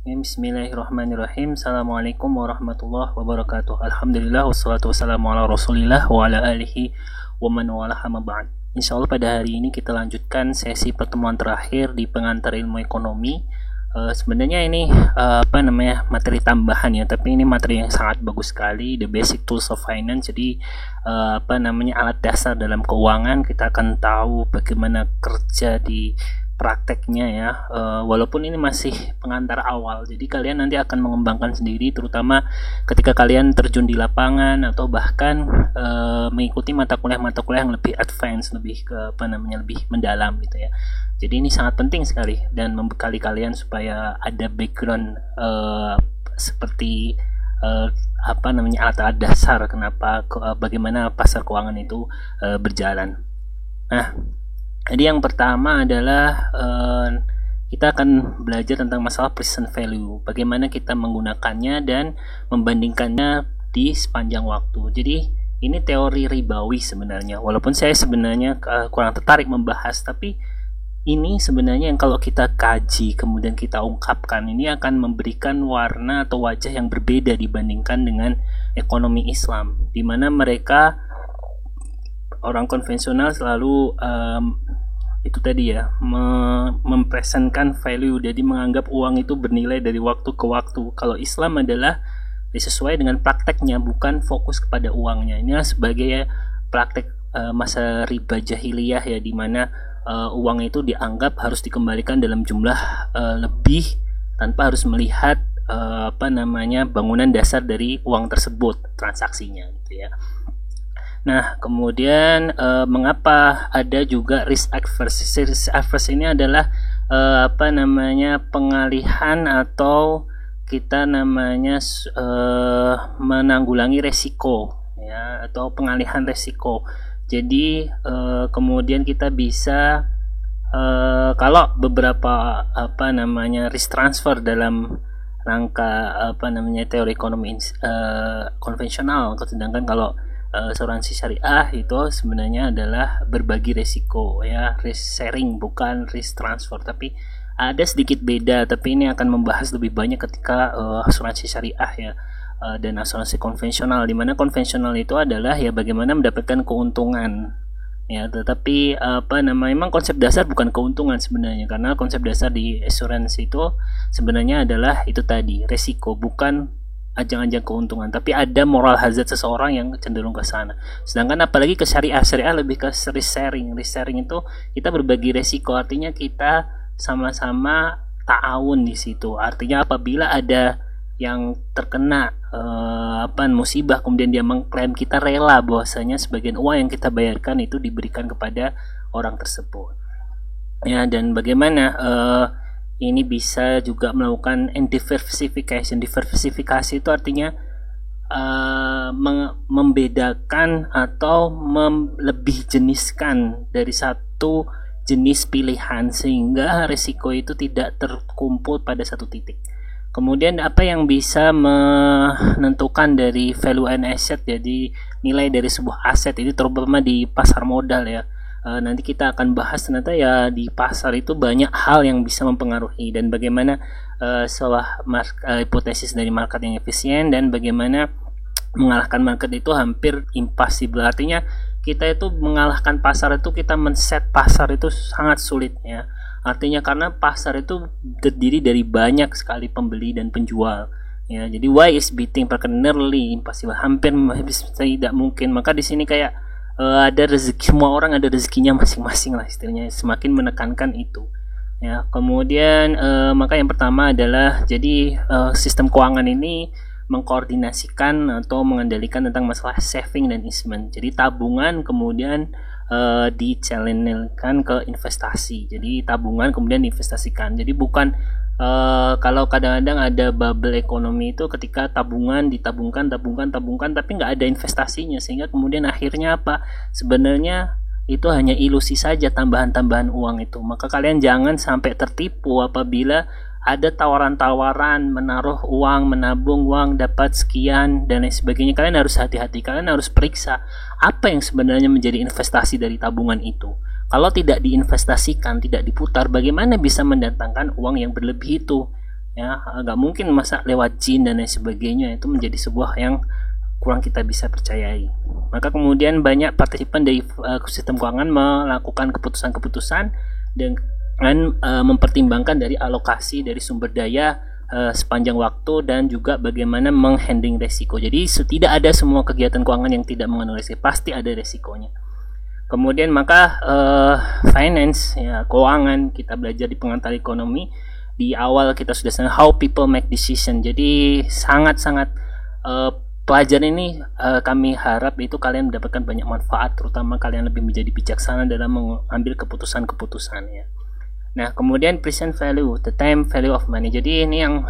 Bismillahirrahmanirrahim. Assalamualaikum warahmatullahi wabarakatuh. Alhamdulillah wassalatu wassalamu ala Rasulillah wa ala alihi wa man walaha ma ba'd. Insyaallah pada hari ini kita lanjutkan sesi pertemuan terakhir di pengantar ilmu ekonomi. Sebenarnya ini materi tambahan ya, tapi ini materi yang sangat bagus sekali, the basic tools of finance. Jadi alat dasar dalam keuangan. Kita akan tahu bagaimana kerja di prakteknya ya, walaupun ini masih pengantar awal, jadi kalian nanti akan mengembangkan sendiri, terutama ketika kalian terjun di lapangan atau bahkan mengikuti mata kuliah yang lebih advance, lebih ke lebih mendalam gitu ya. Jadi ini sangat penting sekali dan membekali kalian supaya ada background seperti alat-alat dasar bagaimana pasar keuangan itu berjalan. Nah, jadi yang pertama adalah kita akan belajar tentang masalah present value, bagaimana kita menggunakannya dan membandingkannya di sepanjang waktu. Jadi ini teori ribawi sebenarnya, walaupun saya sebenarnya kurang tertarik membahas, tapi ini sebenarnya yang kalau kita kaji kemudian kita ungkapkan, ini akan memberikan warna atau wajah yang berbeda dibandingkan dengan ekonomi Islam, di mana mereka orang konvensional selalu itu tadi ya, mempresentkan value, jadi menganggap uang itu bernilai dari waktu ke waktu. Kalau Islam adalah sesuai dengan prakteknya, bukan fokus kepada uangnya. Ini sebagai praktek masa riba jahiliyah ya, di mana uang itu dianggap harus dikembalikan dalam jumlah lebih tanpa harus melihat bangunan dasar dari uang tersebut, transaksinya gitu ya. Nah, kemudian mengapa ada juga risk averse? Risk averse ini adalah pengalihan atau kita menanggulangi resiko ya, atau pengalihan resiko. Jadi kemudian kita bisa kalau beberapa risk transfer dalam rangka teori ekonomi konvensional, sedangkan kalau asuransi syariah itu sebenarnya adalah berbagi resiko ya, risk sharing bukan risk transfer, tapi ada sedikit beda, tapi ini akan membahas lebih banyak ketika asuransi syariah ya dan asuransi konvensional, di mana konvensional itu adalah ya bagaimana mendapatkan keuntungan ya, tetapi memang konsep dasar bukan keuntungan sebenarnya, karena konsep dasar di asuransi itu sebenarnya adalah itu tadi, resiko, bukan ajang-ajang keuntungan, tapi ada moral hazard seseorang yang cenderung ke sana. Sedangkan apalagi ke syariah lebih ke risk sharing. Risk sharing itu kita berbagi resiko, artinya kita sama-sama ta'awun di situ. Artinya apabila ada yang terkena musibah, kemudian dia mengklaim, kita rela bahwasanya sebagian uang yang kita bayarkan itu diberikan kepada orang tersebut. Ya, dan bagaimana ini bisa juga melakukan diversification. Diversifikasi itu artinya membedakan atau lebih jeniskan dari satu jenis pilihan, sehingga risiko itu tidak terkumpul pada satu titik. Kemudian apa yang bisa menentukan dari value and asset, jadi nilai dari sebuah aset ini terutama di pasar modal ya. Nanti kita akan bahas ternyata ya di pasar itu banyak hal yang bisa mempengaruhi, dan bagaimana hipotesis dari market yang efisien dan bagaimana mengalahkan market itu hampir impossible. Artinya kita itu mengalahkan pasar itu, kita men-set pasar itu sangat sulit ya. Artinya karena pasar itu terdiri dari banyak sekali pembeli dan penjual ya. Jadi why is beating nearly impossible, hampir tidak mungkin. Maka di sini kayak ada rezeki, semua orang ada rezekinya masing-masing lah istilahnya, semakin menekankan itu ya. Kemudian maka yang pertama adalah jadi sistem keuangan ini mengkoordinasikan atau mengendalikan tentang masalah saving dan investment. Jadi tabungan kemudian dichannelkan ke investasi. Jadi tabungan kemudian diinvestasikan. Jadi bukan kalau kadang-kadang ada bubble ekonomi itu ketika tabungan ditabungkan tapi nggak ada investasinya, sehingga kemudian akhirnya apa, sebenarnya itu hanya ilusi saja, tambahan-tambahan uang itu. Maka kalian jangan sampai tertipu apabila ada tawaran-tawaran menaruh uang, menabung uang, dapat sekian dan lain sebagainya. Kalian harus hati-hati, kalian harus periksa apa yang sebenarnya menjadi investasi dari tabungan itu. Kalau tidak diinvestasikan, tidak diputar, bagaimana bisa mendatangkan uang yang berlebih itu? ya nggak mungkin masa lewat jin dan lain sebagainya. Itu menjadi sebuah yang kurang kita bisa percayai. Maka kemudian banyak partisipan dari sistem keuangan melakukan keputusan-keputusan dengan mempertimbangkan dari alokasi dari sumber daya sepanjang waktu dan juga bagaimana menghandling resiko. Jadi tidak ada semua kegiatan keuangan yang tidak mengandung resiko, pasti ada resikonya. Kemudian maka finance, ya, keuangan, kita belajar di pengantar ekonomi. Di awal kita sudah senang how people make decision. Jadi sangat-sangat pelajaran ini kami harap itu kalian mendapatkan banyak manfaat, terutama kalian lebih menjadi bijaksana dalam mengambil keputusan-keputusan, ya. Nah, kemudian present value, the time value of money. Jadi ini yang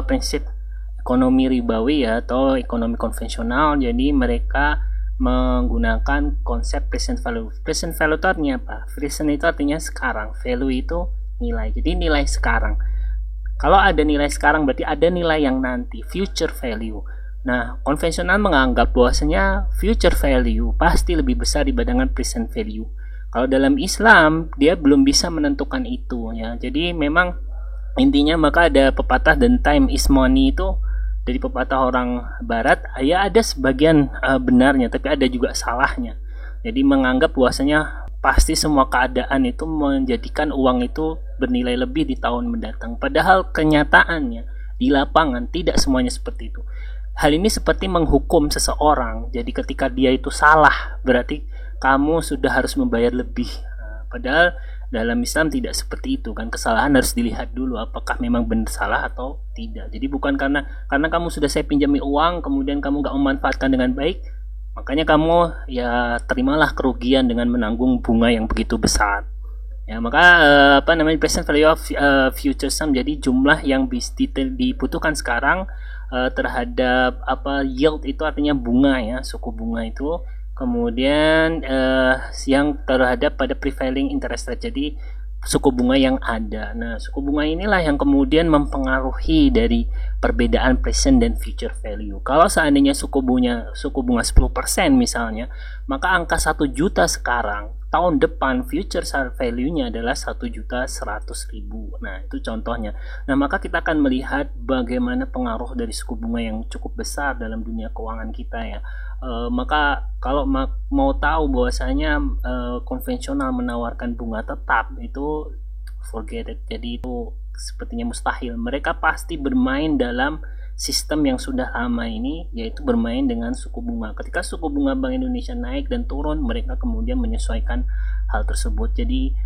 prinsip ekonomi ribawi, ya, atau ekonomi konvensional. Jadi mereka menggunakan konsep present value. Present value itu artinya apa? Present itu artinya sekarang, value itu nilai. Jadi nilai sekarang. Kalau ada nilai sekarang berarti ada nilai yang nanti, future value. Nah, konvensional menganggap bahwasanya future value pasti lebih besar dibandingkan present value. Kalau dalam Islam dia belum bisa menentukan itu, ya. Jadi memang intinya maka ada pepatah dan time is money itu dari pepatah orang barat, ya ada sebagian benarnya tapi ada juga salahnya. Jadi menganggap bahwasanya pasti semua keadaan itu menjadikan uang itu bernilai lebih di tahun mendatang. Padahal kenyataannya di lapangan tidak semuanya seperti itu. Hal ini seperti menghukum seseorang. Jadi ketika dia itu salah, berarti kamu sudah harus membayar lebih. Padahal dalam Islam tidak seperti itu kan. Kesalahan harus dilihat dulu apakah memang benar salah atau tidak. Jadi bukan karena kamu sudah saya pinjami uang kemudian kamu gak memanfaatkan dengan baik, makanya kamu ya terimalah kerugian dengan menanggung bunga yang begitu besar. Ya, maka present value of future sum, jadi jumlah yang dibutuhkan sekarang terhadap yield itu artinya bunga, ya, suku bunga itu. Kemudian yang terhadap pada prevailing interest rate, jadi suku bunga yang ada. Nah, suku bunga inilah yang kemudian mempengaruhi dari perbedaan present dan future value. Kalau seandainya suku bunga 10% misalnya, maka angka 1 juta sekarang, tahun depan future value-nya adalah 1.100.000. Nah, itu contohnya. Nah, maka kita akan melihat bagaimana pengaruh dari suku bunga yang cukup besar dalam dunia keuangan kita, ya. Maka kalau mau tahu bahwasanya konvensional menawarkan bunga tetap, itu forget it. Jadi itu sepertinya mustahil. Mereka pasti bermain dalam sistem yang sudah lama ini, yaitu bermain dengan suku bunga. Ketika suku bunga Bank Indonesia naik dan turun, mereka kemudian menyesuaikan hal tersebut. Jadi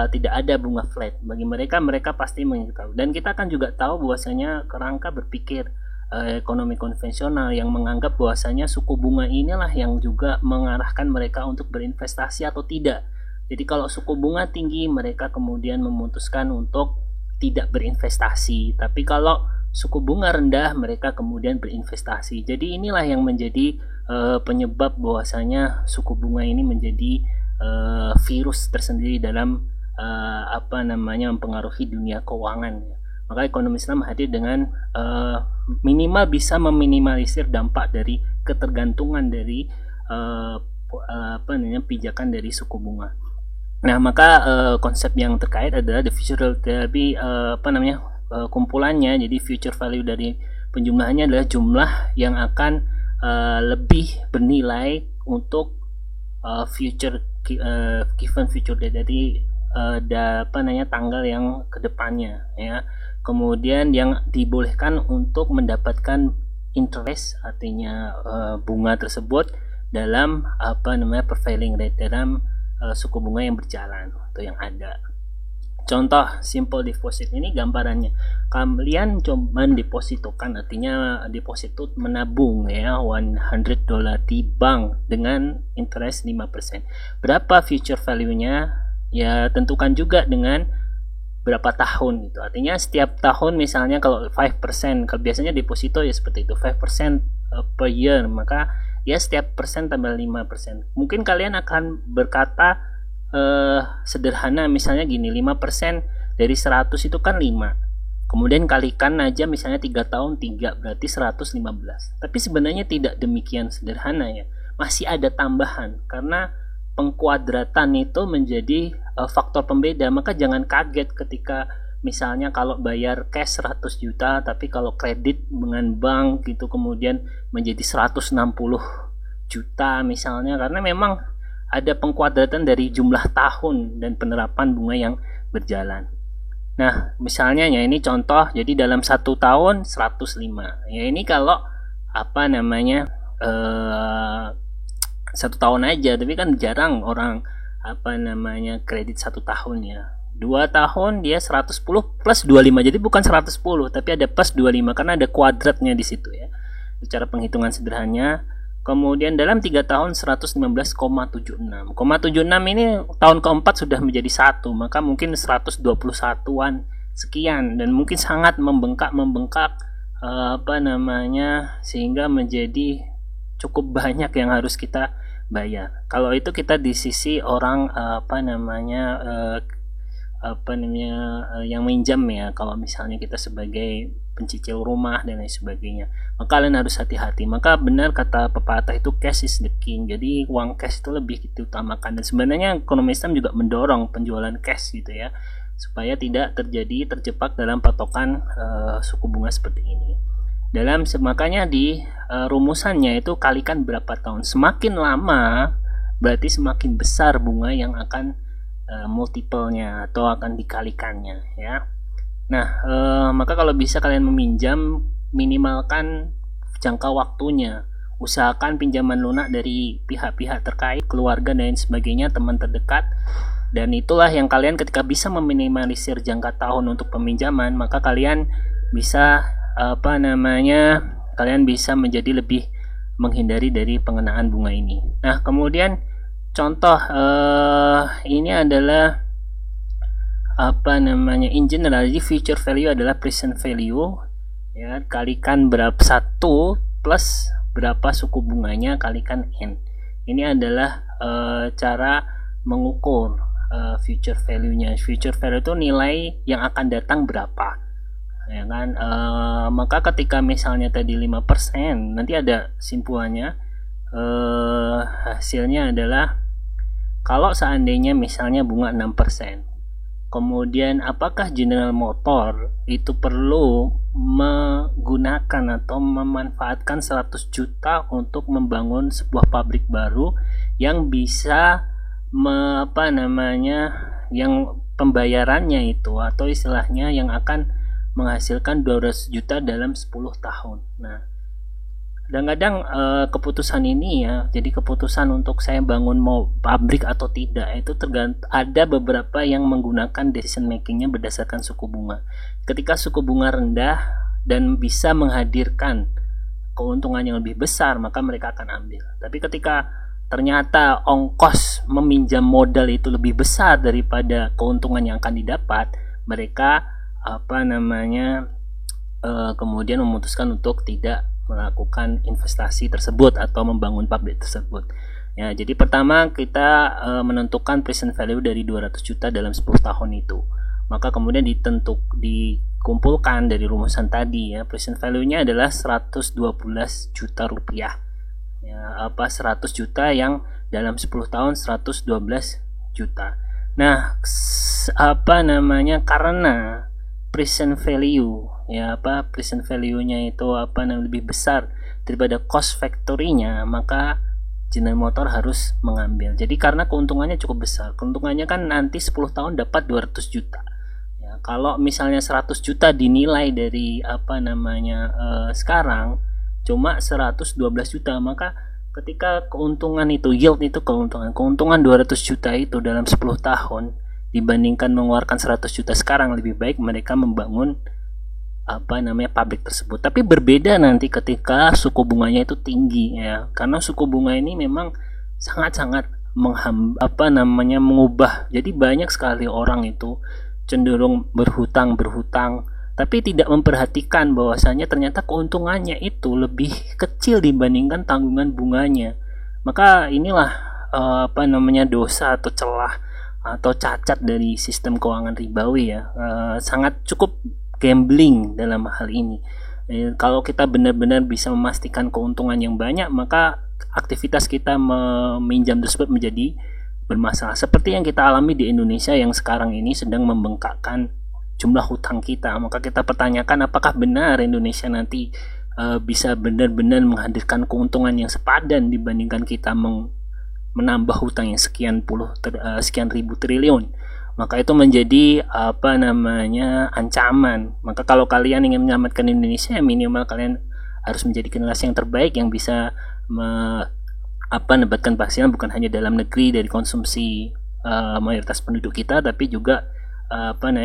tidak ada bunga flat. Bagi mereka pasti mengetahui. Dan kita akan juga tahu bahwasanya kerangka berpikir ekonomi konvensional yang menganggap bahwasanya suku bunga inilah yang juga mengarahkan mereka untuk berinvestasi atau tidak. Jadi kalau suku bunga tinggi, mereka kemudian memutuskan untuk tidak berinvestasi. Tapi kalau suku bunga rendah, mereka kemudian berinvestasi. Jadi inilah yang menjadi penyebab bahwasanya suku bunga ini menjadi virus tersendiri dalam mempengaruhi dunia keuangan. Maka ekonomi Islam hadir dengan minimal bisa meminimalisir dampak dari ketergantungan dari pijakan dari suku bunga. Nah, maka konsep yang terkait adalah the future therapy, kumpulannya. Jadi future value dari penjumlahannya adalah jumlah yang akan lebih bernilai untuk future given future date. Jadi tanggal yang kedepannya, ya. Kemudian yang dibolehkan untuk mendapatkan interest, artinya bunga tersebut dalam prevailing rate, dalam suku bunga yang berjalan atau yang ada. Contoh simple deposit ini gambarannya. Kalian coba depositokan, artinya deposito menabung, ya, $100 di bank dengan interest 5%. Berapa future value-nya? Ya, tentukan juga dengan berapa tahun gitu. Artinya setiap tahun misalnya kalau 5%, kalau biasanya deposito ya seperti itu, 5% per year, maka ya setiap persen tambah 5%. Mungkin kalian akan berkata sederhana, misalnya gini, 5% dari 100 itu kan 5. Kemudian kalikan aja misalnya 3 tahun 3, berarti 115. Tapi sebenarnya tidak demikian sederhana, ya. Masih ada tambahan karena pengkuadratan itu menjadi faktor pembeda. Maka jangan kaget ketika misalnya kalau bayar cash 100 juta tapi kalau kredit dengan bank gitu kemudian menjadi 160 juta misalnya, karena memang ada pengkuadratan dari jumlah tahun dan penerapan bunga yang berjalan. Nah, misalnya ya ini contoh, jadi dalam 1 tahun 105. Ya ini kalau apa namanya 1 tahun aja, tapi kan jarang orang apa namanya kredit 1 tahun ya. 2 tahun dia 110 plus 25, jadi bukan 110 tapi ada plus 25 karena ada kuadratnya di situ ya. Secara penghitungan sederhananya. Kemudian dalam 3 tahun 119,76. 0,76 ini tahun keempat sudah menjadi 1, maka mungkin 121-an sekian dan mungkin sangat membengkak apa namanya sehingga menjadi cukup banyak yang harus kita bayar. Kalau itu kita di sisi orang yang minjam ya, kalau misalnya kita sebagai pencicil rumah dan lain sebagainya, maka kalian harus hati-hati. Maka benar kata pepatah itu cash is the king, jadi uang cash itu lebih diutamakan, dan sebenarnya ekonomi Islam juga mendorong penjualan cash gitu ya, supaya tidak terjebak dalam patokan suku bunga seperti ini. Makanya di rumusannya itu kalikan berapa tahun, semakin lama berarti semakin besar bunga yang akan multiple-nya atau akan dikalikannya ya. Nah, maka kalau bisa kalian meminjam, minimalkan jangka waktunya. Usahakan pinjaman lunak dari pihak-pihak terkait, keluarga dan sebagainya, teman terdekat. Dan itulah yang kalian ketika bisa meminimalisir jangka tahun untuk peminjaman, maka kalian bisa kalian bisa menjadi lebih menghindari dari pengenaan bunga ini. Nah, kemudian contoh ini adalah in general, jadi future value adalah present value ya, kalikan berapa 1 plus berapa suku bunganya kalikan N. Ini adalah cara mengukur future value-nya. Future value itu nilai yang akan datang berapa ya kan. Maka ketika misalnya tadi 5%, nanti ada simpulannya, hasilnya adalah kalau seandainya misalnya bunga 6%, kemudian apakah General Motor itu perlu menggunakan atau memanfaatkan 100 juta untuk membangun sebuah pabrik baru yang bisa yang pembayarannya itu atau istilahnya yang akan menghasilkan 200 juta dalam 10 tahun. Nah, kadang-kadang keputusan ini ya, jadi keputusan untuk saya bangun mau pabrik atau tidak itu ada beberapa yang menggunakan decision makingnya berdasarkan suku bunga. Ketika suku bunga rendah dan bisa menghadirkan keuntungan yang lebih besar, maka mereka akan ambil. Tapi ketika ternyata ongkos meminjam modal itu lebih besar daripada keuntungan yang akan didapat, mereka kemudian memutuskan untuk tidak melakukan investasi tersebut atau membangun pabrik tersebut ya. Jadi pertama kita menentukan present value dari 200 juta dalam 10 tahun itu, maka kemudian dikumpulkan dari rumusan tadi ya, present value-nya adalah 112 juta rupiah ya, 100 juta yang dalam 10 tahun 112 juta. Nah, karena present value ya, present value-nya itu lebih besar daripada cost factory-nya, maka General Motor harus mengambil. Jadi karena keuntungannya cukup besar, keuntungannya kan nanti 10 tahun dapat 200 juta ya. Kalau misalnya 100 juta dinilai dari sekarang cuma 112 juta, maka ketika keuntungan itu yield itu keuntungan 200 juta itu dalam 10 tahun dibandingkan mengeluarkan 100 juta sekarang, lebih baik mereka membangun pabrik tersebut. Tapi berbeda nanti ketika suku bunganya itu tinggi ya, karena suku bunga ini memang sangat-sangat mengubah. Jadi banyak sekali orang itu cenderung berhutang tapi tidak memperhatikan bahwasanya ternyata keuntungannya itu lebih kecil dibandingkan tanggungan bunganya. Maka inilah dosa atau celah atau cacat dari sistem keuangan ribawi ya, sangat cukup gambling dalam hal ini. Kalau kita benar-benar bisa memastikan keuntungan yang banyak, maka aktivitas kita meminjam tersebut menjadi bermasalah. Seperti yang kita alami di Indonesia yang sekarang ini sedang membengkakkan jumlah hutang kita. Maka kita pertanyakan apakah benar Indonesia nanti bisa benar-benar menghadirkan keuntungan yang sepadan dibandingkan kita menambah hutang yang sekian ribu triliun. Maka itu menjadi ancaman. Maka kalau kalian ingin menyelamatkan Indonesia, minimal kalian harus menjadi generasi yang terbaik yang bisa mendapatkan penghasilan bukan hanya dalam negeri dari konsumsi mayoritas penduduk kita, tapi juga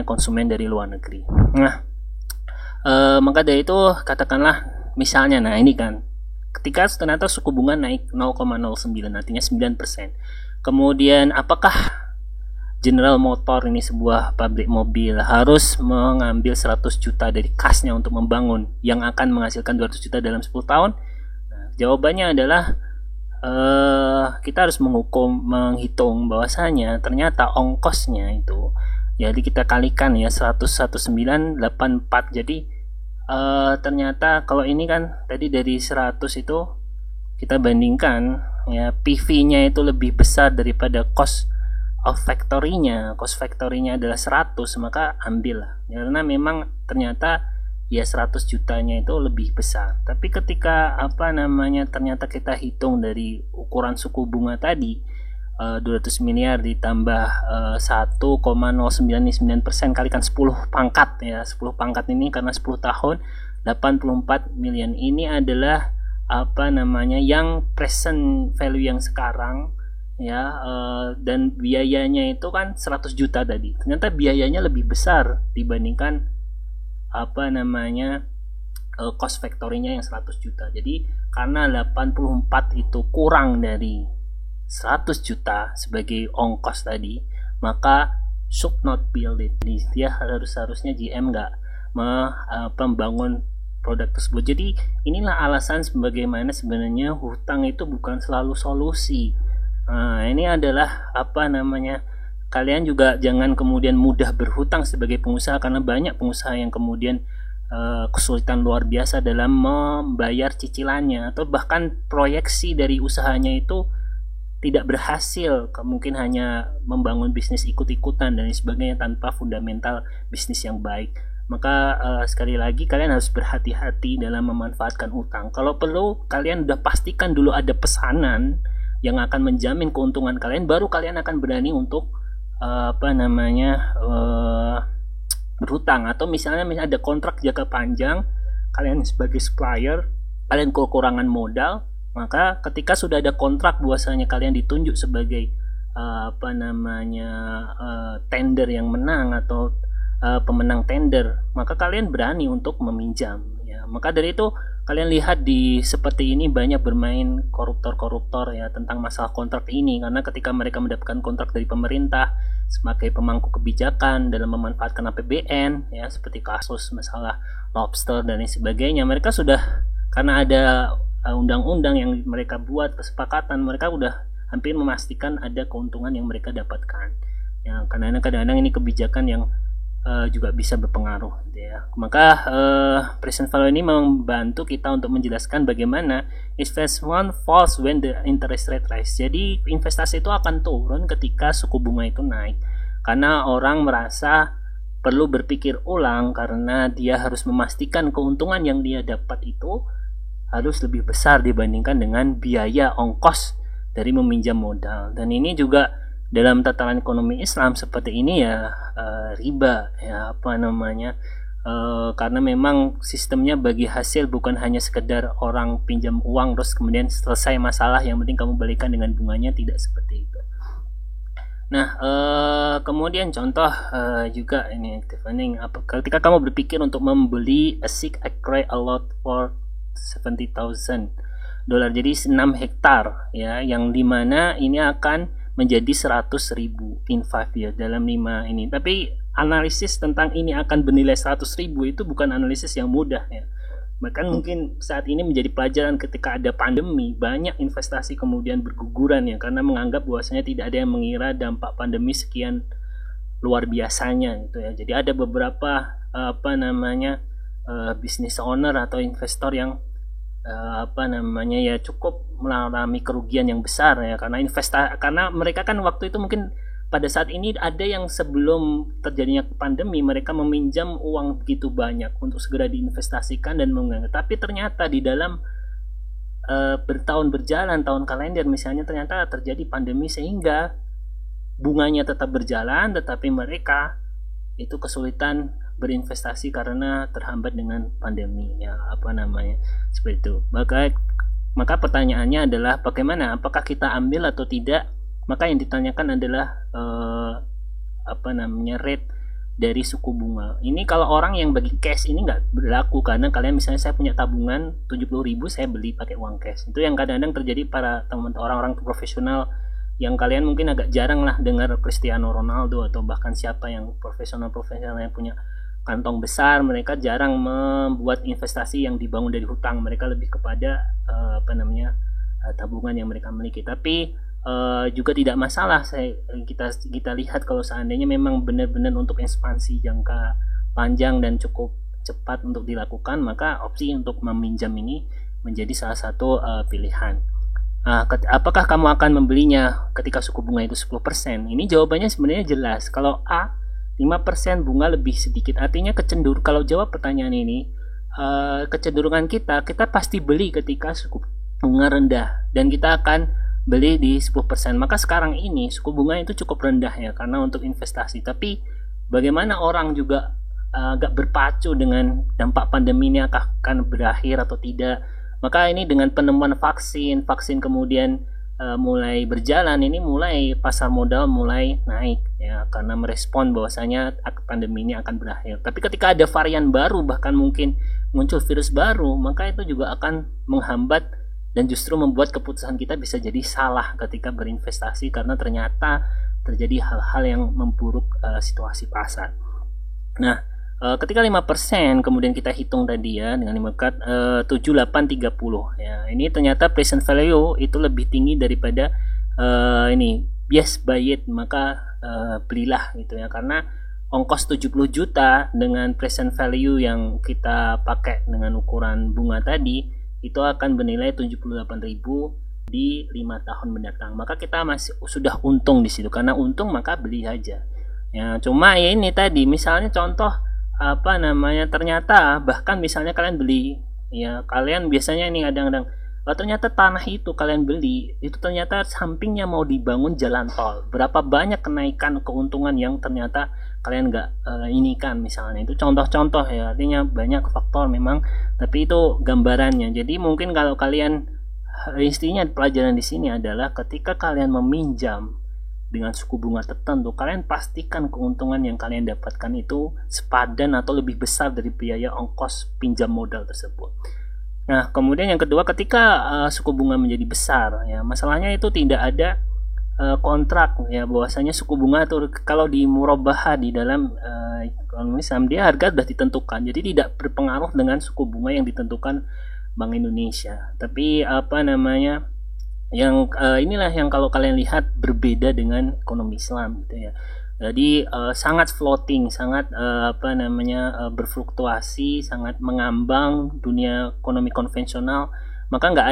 konsumen dari luar negeri. Nah, maka dari itu katakanlah misalnya, nah ini kan ketika ternyata suku bunga naik 0,09 artinya 9%. Kemudian apakah General Motor ini sebuah pabrik mobil harus mengambil 100 juta dari kasnya untuk membangun yang akan menghasilkan 200 juta dalam 10 tahun? Nah, jawabannya adalah kita harus menghitung bahwasanya ternyata ongkosnya itu, jadi kita kalikan ya 11984. Jadi ternyata kalau ini kan tadi dari 100 itu kita bandingkan ya, PV-nya itu lebih besar daripada cost factory-nya adalah 100, maka ambil lah, karena memang ternyata ya 100 jutanya itu lebih besar. Tapi ketika ternyata kita hitung dari ukuran suku bunga tadi, 200 miliar ditambah 1,099% kalikan 10 pangkat ya, 10 pangkat ini karena 10 tahun 84 miliar ini adalah yang present value yang sekarang ya, dan biayanya itu kan 100 juta tadi. Ternyata biayanya lebih besar dibandingkan cost factory-nya yang 100 juta. Jadi karena 84 itu kurang dari 100 juta sebagai ongkos tadi, maka should not build it. Dia harusnya GM nggak membangun produk tersebut. Jadi inilah alasan sebagaimana sebenarnya hutang itu bukan selalu solusi. Nah, ini adalah kalian juga jangan kemudian mudah berhutang sebagai pengusaha, karena banyak pengusaha yang kemudian kesulitan luar biasa dalam membayar cicilannya, atau bahkan proyeksi dari usahanya itu tidak berhasil, mungkin hanya membangun bisnis ikut-ikutan dan sebagainya tanpa fundamental bisnis yang baik. Maka sekali lagi kalian harus berhati-hati dalam memanfaatkan utang. Kalau perlu kalian udah pastikan dulu ada pesanan yang akan menjamin keuntungan kalian, baru kalian akan berani untuk berhutang. Atau misalnya ada kontrak jangka panjang, kalian sebagai supplier, kalian kekurangan modal, maka ketika sudah ada kontrak bahwasanya kalian ditunjuk sebagai tender yang menang atau pemenang tender, maka kalian berani untuk meminjam ya. Maka dari itu kalian lihat di seperti ini banyak bermain koruptor ya tentang masalah kontrak ini, karena ketika mereka mendapatkan kontrak dari pemerintah sebagai pemangku kebijakan dalam memanfaatkan APBN ya, seperti kasus masalah lobster dan lain sebagainya, mereka sudah, karena ada undang-undang yang mereka buat, kesepakatan, mereka udah hampir memastikan ada keuntungan yang mereka dapatkan ya, karena kadang-kadang ini kebijakan yang juga bisa berpengaruh gitu ya. Maka present value ini membantu kita untuk menjelaskan bagaimana investment falls when the interest rate rise. Jadi investasi itu akan turun ketika suku bunga itu naik, karena orang merasa perlu berpikir ulang karena dia harus memastikan keuntungan yang dia dapat itu harus lebih besar dibandingkan dengan biaya ongkos dari meminjam modal. Dan ini juga dalam tataran ekonomi Islam seperti ini ya, riba ya, karena memang sistemnya bagi hasil, bukan hanya sekedar orang pinjam uang terus kemudian selesai masalah, yang penting kamu balikan dengan bunganya, tidak seperti itu. Nah, kemudian contoh juga ini ketika kamu berpikir untuk membeli a sick acre a lot for $70,000, jadi 6 hektar ya, yang dimana ini akan menjadi 100.000 in 5 years dalam 5 ini. Tapi analisis tentang ini akan bernilai 100.000 itu bukan analisis yang mudah ya. Bahkan mungkin saat ini menjadi pelajaran ketika ada pandemi, banyak investasi kemudian berguguran ya, karena menganggap bahwasanya tidak ada yang mengira dampak pandemi sekian luar biasanya gitu ya. Jadi ada beberapa business owner atau investor yang cukup mengalami kerugian yang besar ya, karena mereka kan waktu itu mungkin pada saat ini ada yang sebelum terjadinya pandemi mereka meminjam uang begitu banyak untuk segera diinvestasikan dan mengangkat. Tapi ternyata di dalam bertahun berjalan, tahun kalender misalnya, ternyata terjadi pandemi sehingga bunganya tetap berjalan, tetapi mereka itu kesulitan berinvestasi karena terhambat dengan pandemi, ya seperti itu. Maka pertanyaannya adalah bagaimana, apakah kita ambil atau tidak? Maka yang ditanyakan adalah rate dari suku bunga. Ini kalau orang yang bagi cash ini nggak berlaku, karena kalian misalnya saya punya tabungan 70.000, saya beli pakai uang cash. Itu yang kadang-kadang terjadi para teman-teman orang-orang profesional yang kalian mungkin agak jarang lah dengar Cristiano Ronaldo atau bahkan siapa yang profesional yang punya kantong besar. Mereka jarang membuat investasi yang dibangun dari hutang. Mereka lebih kepada tabungan yang mereka miliki. Tapi juga tidak masalah kita lihat kalau seandainya memang benar-benar untuk ekspansi jangka panjang dan cukup cepat untuk dilakukan, maka opsi untuk meminjam ini menjadi salah satu pilihan. Apakah kamu akan membelinya ketika suku bunga itu 10%? Ini jawabannya sebenarnya jelas. Kalau A, 5% bunga lebih sedikit. Artinya kalau jawab pertanyaan ini, kecenderungan kita pasti beli ketika suku bunga rendah, dan kita akan beli di 10%. Maka sekarang ini suku bunga itu cukup rendah ya karena untuk investasi. Tapi bagaimana orang juga agak berpacu dengan dampak pandemi ini akan berakhir atau tidak. Maka ini dengan penemuan vaksin kemudian mulai berjalan, ini mulai pasar modal mulai naik ya, karena merespon bahwasanya pandemi ini akan berakhir. Tapi ketika ada varian baru, bahkan mungkin muncul virus baru, maka itu juga akan menghambat dan justru membuat keputusan kita bisa jadi salah ketika berinvestasi, karena ternyata terjadi hal-hal yang memburuk situasi pasar. Nah, ketika 5% kemudian kita hitung tadi ya dengan 7830 ya, ini ternyata present value itu lebih tinggi daripada yes buy it, maka belilah gitu ya, karena ongkos 70 juta dengan present value yang kita pakai dengan ukuran bunga tadi itu akan bernilai 78.000 di 5 tahun mendatang. Maka kita masih sudah untung di situ, karena untung maka beli aja ya. Cuma ya ini tadi misalnya contoh ternyata bahkan misalnya kalian beli ya, kalian biasanya ini kadang-kadang ternyata tanah itu kalian beli itu ternyata sampingnya mau dibangun jalan tol. Berapa banyak kenaikan keuntungan yang ternyata kalian nggak kan misalnya. Itu contoh-contoh ya, artinya banyak faktor memang, tapi itu gambarannya. Jadi mungkin kalau kalian intinya pelajaran di sini adalah ketika kalian meminjam dengan suku bunga tertentu, kalian pastikan keuntungan yang kalian dapatkan itu sepadan atau lebih besar dari biaya ongkos pinjam modal tersebut. Nah, kemudian yang kedua, ketika suku bunga menjadi besar ya, masalahnya itu tidak ada kontrak ya, bahwasanya suku bunga itu kalau di murabahah di dalam ekonomi saham, dia harga sudah ditentukan, jadi tidak berpengaruh dengan suku bunga yang ditentukan Bank Indonesia. Tapi yang inilah yang kalau kalian lihat berbeda dengan ekonomi Islam gitu ya. Jadi sangat floating, sangat berfluktuasi, sangat mengambang dunia ekonomi konvensional. Maka nggak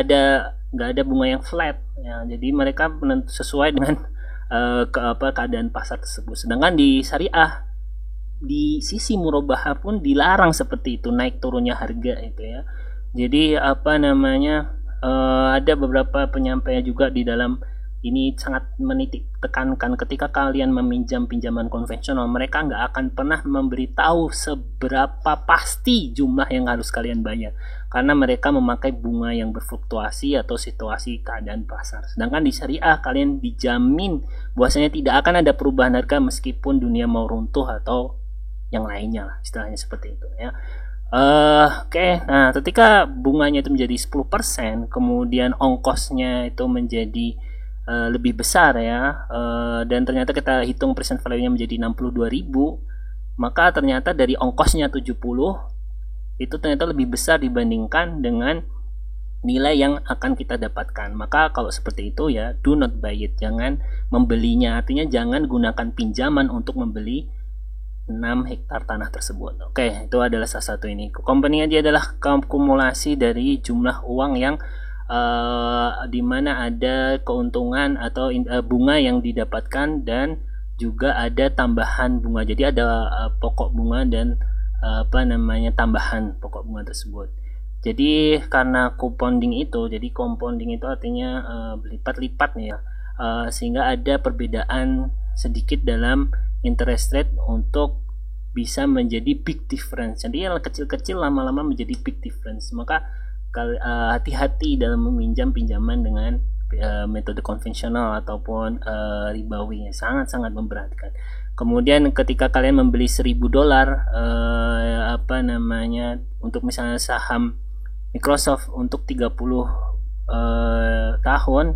ada bunga yang flat ya. Jadi mereka sesuai dengan keadaan pasar tersebut. Sedangkan di syariah, di sisi murabahah pun dilarang seperti itu, naik turunnya harga itu ya. Jadi ada beberapa penyampaian juga di dalam ini sangat menitik tekankan, ketika kalian meminjam pinjaman konvensional, mereka nggak akan pernah memberitahu seberapa pasti jumlah yang harus kalian bayar, karena mereka memakai bunga yang berfluktuasi atau situasi keadaan pasar. Sedangkan di syariah kalian dijamin bahwasanya tidak akan ada perubahan harga meskipun dunia mau runtuh atau yang lainnya lah, istilahnya seperti itu ya. Nah ketika bunganya itu menjadi 10%, kemudian ongkosnya itu menjadi lebih besar ya, dan ternyata kita hitung present value-nya menjadi 62.000, maka ternyata dari ongkosnya 70 itu ternyata lebih besar dibandingkan dengan nilai yang akan kita dapatkan. Maka kalau seperti itu ya, do not buy it, jangan membelinya, artinya jangan gunakan pinjaman untuk membeli 6 hektar tanah tersebut. Oke, itu adalah salah satu ini. Company dia adalah akumulasi dari jumlah uang yang di mana ada keuntungan atau bunga yang didapatkan dan juga ada tambahan bunga. Jadi ada pokok bunga dan tambahan pokok bunga tersebut. Jadi karena compounding itu, jadi compounding itu artinya berlipat-lipat nih ya, sehingga ada perbedaan sedikit dalam interest rate untuk bisa menjadi big difference. Jadi yang kecil-kecil lama-lama menjadi big difference. Maka hati-hati dalam meminjam pinjaman dengan metode konvensional ataupun ribawi, sangat-sangat memberatkan. Kemudian ketika kalian membeli $1.000 untuk misalnya saham Microsoft untuk 30 tahun,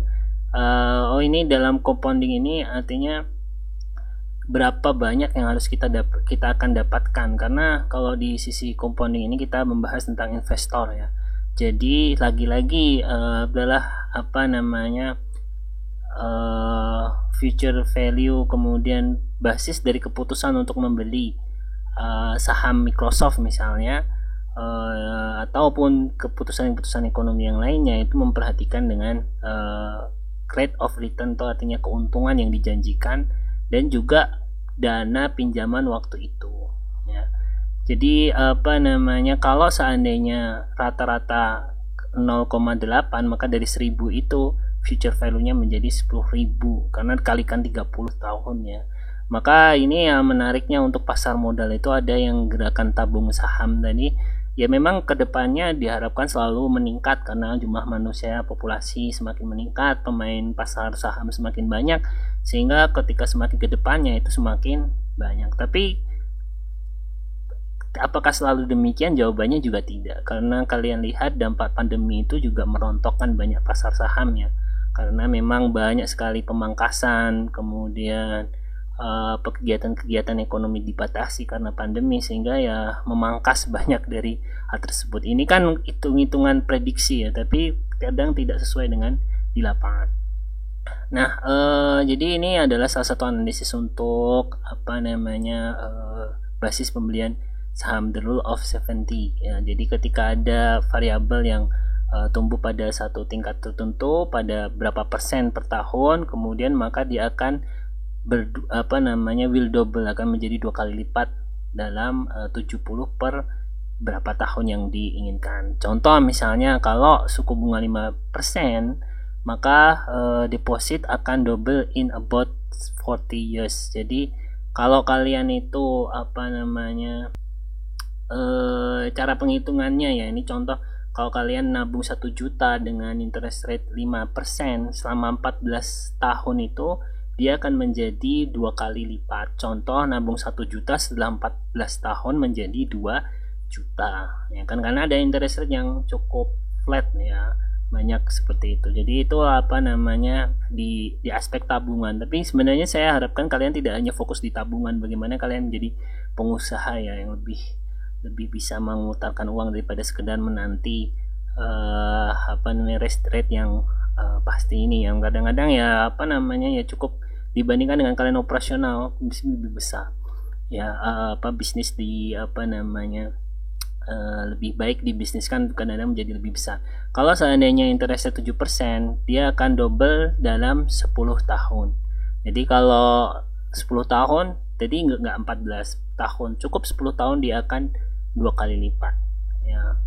ini dalam compounding ini artinya berapa banyak yang harus kita akan dapatkan, karena kalau di sisi compounding ini kita membahas tentang investor ya. Jadi lagi-lagi adalah future value, kemudian basis dari keputusan untuk membeli saham Microsoft misalnya, ataupun keputusan-keputusan ekonomi yang lainnya, itu memperhatikan dengan rate of return atau artinya keuntungan yang dijanjikan dan juga dana pinjaman waktu itu ya. Jadi kalau seandainya rata-rata 0,8, maka dari 1.000 itu future value-nya menjadi 10.000 karena dikalikan 30 tahun ya. Maka ini yang menariknya untuk pasar modal itu ada yang gerakan tabung saham tadi ya, memang kedepannya diharapkan selalu meningkat karena jumlah manusia, populasi semakin meningkat, pemain pasar saham semakin banyak, sehingga ketika semakin kedepannya itu semakin banyak. Tapi apakah selalu demikian? Jawabannya juga tidak, karena kalian lihat dampak pandemi itu juga merontokkan banyak pasar sahamnya, karena memang banyak sekali pemangkasan, kemudian kegiatan-kegiatan ekonomi dibatasi karena pandemi, sehingga ya memangkas banyak dari hal tersebut. Ini kan hitung-hitungan prediksi ya, tapi kadang tidak sesuai dengan di lapangan. Nah, jadi ini adalah salah satu analisis untuk basis pembelian saham, the rule of 70 ya. Jadi ketika ada variabel yang tumbuh pada satu tingkat tertentu pada berapa persen per tahun, kemudian maka dia akan will double, akan menjadi 2 kali lipat dalam 70 per berapa tahun yang diinginkan. Contoh misalnya kalau suku bunga 5%, maka deposit akan double in about 40 years. Jadi kalau kalian itu cara penghitungannya ya, ini contoh, kalau kalian nabung 1 juta dengan interest rate 5% selama 14 tahun itu, dia akan menjadi 2 kali lipat. Contoh, nabung 1 juta setelah 14 tahun menjadi 2 juta ya kan, karena ada interest rate yang cukup flat ya, banyak seperti itu. Jadi itu di aspek tabungan. Tapi sebenarnya saya harapkan kalian tidak hanya fokus di tabungan, bagaimana kalian menjadi pengusaha ya, yang lebih bisa memutarkan uang daripada sekedar menanti rate yang pasti ini, yang kadang-kadang ya cukup dibandingkan dengan kalian operasional bisa lebih besar ya, bisnis di lebih baik dibisniskan, kadang-kadang menjadi lebih besar. Kalau seandainya interestnya 7%, dia akan double dalam 10 tahun. Jadi kalau 10 tahun, jadi nggak 14 tahun, cukup 10 tahun dia akan 2 kali lipat ya.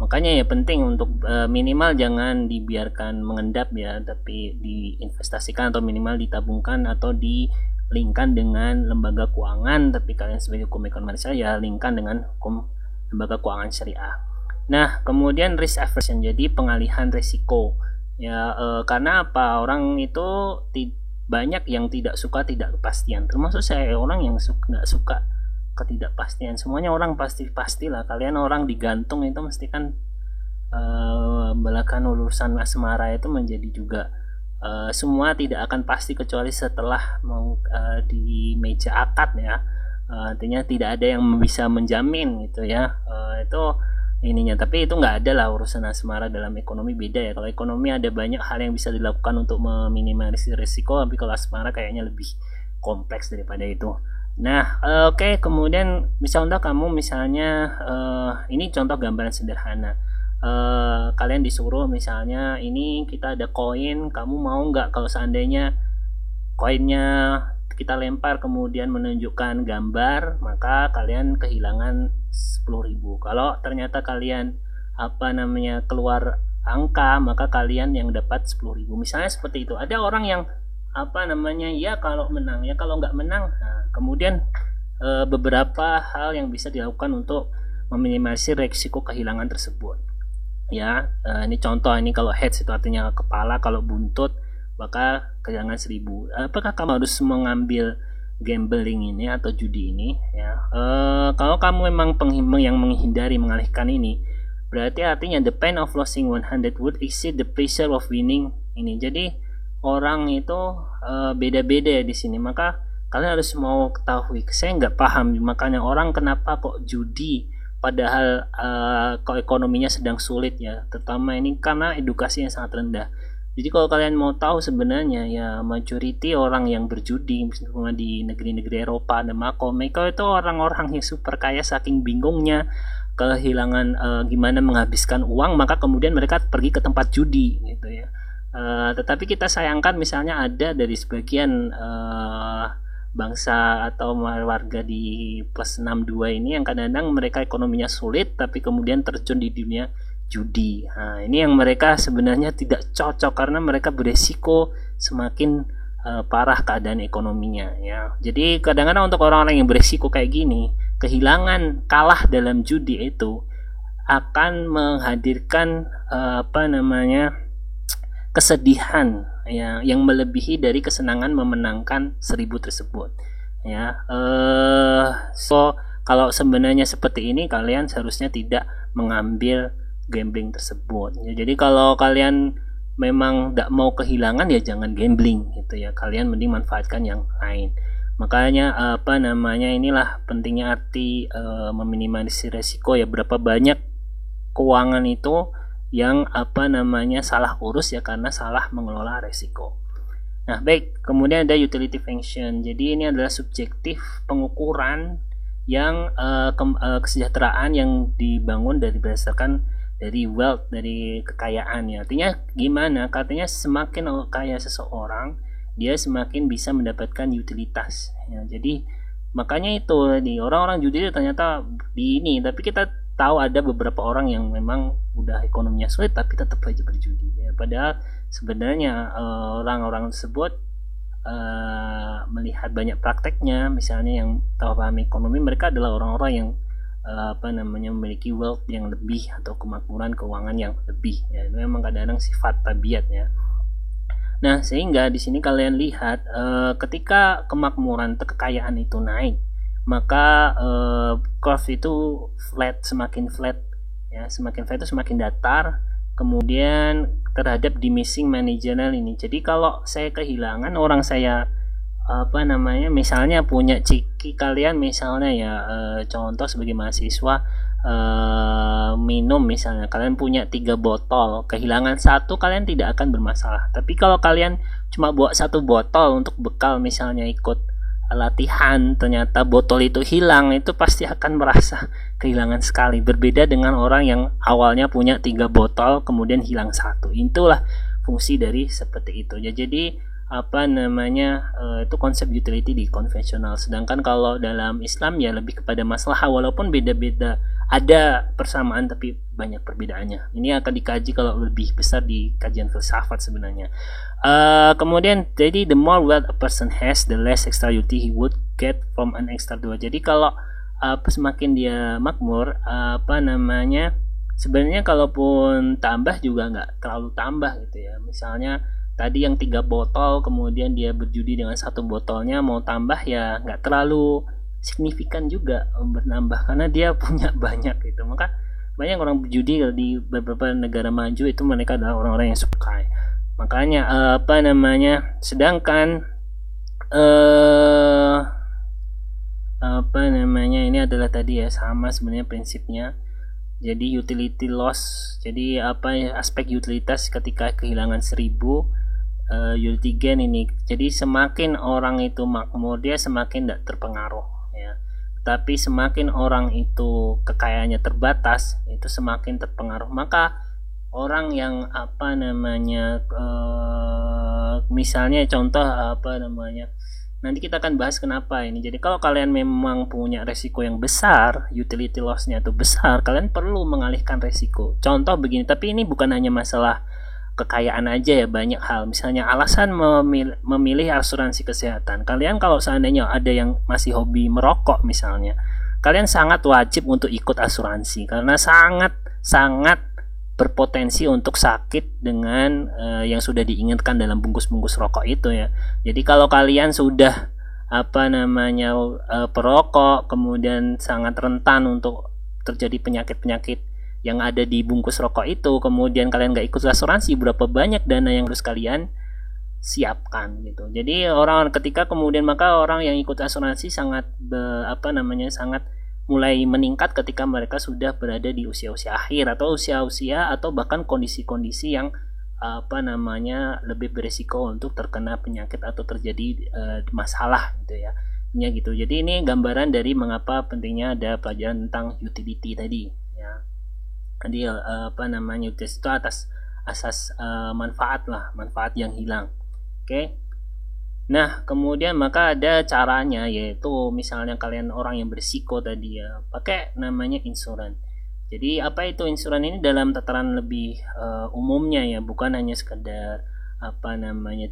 Makanya ya penting untuk minimal jangan dibiarkan mengendap ya, tapi diinvestasikan atau minimal ditabungkan atau dilingkan dengan lembaga keuangan. Tapi kalian sebagai hukum komersial ya lingkan dengan hukum lembaga keuangan syariah. Nah, kemudian risk aversion, jadi pengalihan risiko ya, karena apa, orang itu banyak yang tidak suka tidak kepastian, termasuk saya orang yang nggak suka ketidakpastian. Semuanya orang pastilah, kalian orang digantung itu mesti kan belakang urusan asmara itu menjadi juga semua tidak akan pasti kecuali setelah di meja akad ya. Artinya tidak ada yang bisa menjamin gitu ya, itu ininya. Tapi itu nggak ada lah urusan asmara, dalam ekonomi beda ya. Kalau ekonomi ada banyak hal yang bisa dilakukan untuk meminimalisir risiko, tapi kalau asmara kayaknya lebih kompleks daripada itu. Nah, oke. Kemudian misalnya kamu ini contoh gambaran sederhana. Kalian disuruh misalnya, ini kita ada koin, kamu mau nggak kalau seandainya koinnya kita lempar kemudian menunjukkan gambar, maka kalian kehilangan 10.000. Kalau ternyata kalian keluar angka, maka kalian yang dapat 10.000. Misalnya seperti itu. Ada orang yang ya kalau menang, ya kalau nggak menang. Nah, kemudian beberapa hal yang bisa dilakukan untuk meminimalisir resiko kehilangan tersebut. Ya, ini contoh, ini kalau heads itu artinya kepala, kalau buntut maka kehilangan 1.000. Apakah kamu harus mengambil gambling ini atau judi ini? Ya, kalau kamu memang yang menghindari, mengalihkan ini, berarti artinya the pain of losing 100 would exceed the pleasure of winning ini. Jadi orang itu beda-beda di sini, maka kalian harus mau ketahui. Saya nggak paham makanya orang kenapa kok judi padahal kalau ekonominya sedang sulit ya, terutama ini karena edukasi yang sangat rendah. Jadi kalau kalian mau tahu sebenarnya ya majority orang yang berjudi misalnya di negeri-negeri Eropa dan mereka itu orang-orang yang super kaya, saking bingungnya kehilangan gimana menghabiskan uang, maka kemudian mereka pergi ke tempat judi gitu ya. Tetapi kita sayangkan misalnya ada dari sebagian bangsa atau warga di plus 62 ini yang kadang-kadang mereka ekonominya sulit tapi kemudian terjun di dunia judi. Nah, ini yang mereka sebenarnya tidak cocok karena mereka beresiko semakin parah keadaan ekonominya ya. Jadi kadang-kadang untuk orang-orang yang beresiko kayak gini, kehilangan kalah dalam judi itu akan menghadirkan kesedihan ya yang melebihi dari kesenangan memenangkan 1.000 tersebut ya. So kalau sebenarnya seperti ini, kalian seharusnya tidak mengambil gambling tersebut ya. Jadi kalau kalian memang tidak mau kehilangan ya jangan gambling gitu ya, kalian mending manfaatkan yang lain. Makanya inilah pentingnya arti meminimalisir resiko ya. Berapa banyak keuangan itu yang salah urus ya karena salah mengelola resiko. Nah, baik, kemudian ada utility function. Jadi ini adalah subjektif pengukuran yang kesejahteraan yang dibangun berdasarkan dari wealth, dari kekayaan ya. Artinya gimana? Katanya semakin kaya seseorang, dia semakin bisa mendapatkan utilitas ya. Jadi makanya itu di orang-orang judi ternyata di ini, tapi kita tahu ada beberapa orang yang memang udah ekonominya sulit tapi tetap aja berjudi ya. Padahal sebenarnya orang-orang tersebut melihat banyak prakteknya, misalnya yang tahu paham ekonomi, mereka adalah orang-orang yang memiliki wealth yang lebih atau kemakmuran keuangan yang lebih ya. Itu memang kadang-kadang sifat tabiat ya. Nah, sehingga di sini kalian lihat ketika kemakmuran atau kekayaan itu naik, maka curve itu semakin flat ya, semakin flat itu semakin datar. Kemudian terhadap diminishing managerial ini, jadi kalau saya kehilangan orang saya misalnya punya ciki, kalian misalnya ya contoh sebagai mahasiswa minum, misalnya kalian punya 3 botol, kehilangan 1 kalian tidak akan bermasalah. Tapi kalau kalian cuma bawa 1 botol untuk bekal, misalnya ikut latihan, ternyata botol itu hilang, itu pasti akan merasa kehilangan sekali. Berbeda dengan orang yang awalnya punya 3 botol kemudian hilang 1. Itulah fungsi dari seperti itu ya. Jadi itu konsep utility di konvensional. Sedangkan kalau dalam Islam ya lebih kepada maslahah, walaupun beda-beda, ada persamaan tapi banyak perbedaannya. Ini akan dikaji kalau lebih besar di kajian filsafat sebenarnya. Kemudian jadi the more wealth a person has, the less extra utility he would get from an extra dua. Jadi kalau semakin dia makmur, sebenarnya kalaupun tambah juga nggak terlalu tambah gitu ya. Misalnya tadi yang 3 botol kemudian dia berjudi dengan 1 botolnya, mau tambah ya nggak terlalu signifikan juga bertambah karena dia punya banyak gitu. Maka banyak orang berjudi di beberapa negara maju itu mereka adalah orang-orang yang super kaya. Makanya sedangkan ini adalah tadi ya, sama sebenarnya prinsipnya. Jadi utility loss, jadi aspek utilitas ketika kehilangan 1.000, utility gain ini. Jadi semakin orang itu makmur, dia semakin tidak terpengaruh ya. Tapi semakin orang itu kekayaannya terbatas, itu semakin terpengaruh. Maka orang yang misalnya contoh Nanti kita akan bahas kenapa ini. Jadi kalau kalian memang punya resiko yang besar, utility loss-nya itu besar, kalian perlu mengalihkan resiko. Contoh begini, tapi ini bukan hanya masalah kekayaan aja ya, banyak hal. Misalnya alasan memilih asuransi kesehatan. Kalian kalau seandainya ada yang masih hobi merokok misalnya, kalian sangat wajib untuk ikut asuransi karena sangat berpotensi untuk sakit dengan yang sudah diingatkan dalam bungkus-bungkus rokok itu ya. Jadi kalau kalian sudah perokok, kemudian sangat rentan untuk terjadi penyakit-penyakit yang ada di bungkus rokok itu, kemudian kalian nggak ikut asuransi, berapa banyak dana yang harus kalian siapkan gitu. Jadi ketika kemudian maka orang yang ikut asuransi sangat sangat mulai meningkat ketika mereka sudah berada di usia-usia akhir atau usia-usia atau bahkan kondisi-kondisi yang lebih berisiko untuk terkena penyakit atau terjadi masalah gitu ya. Ini gitu. Jadi ini gambaran dari mengapa pentingnya ada pelajaran tentang utility tadi ya. Jadi utility itu atas asas manfaat yang hilang. Oke. Nah, kemudian maka ada caranya, yaitu misalnya kalian orang yang berisiko tadi ya, pakai namanya insuran. Jadi apa itu insuran ini dalam tataran lebih umumnya ya, bukan hanya sekedar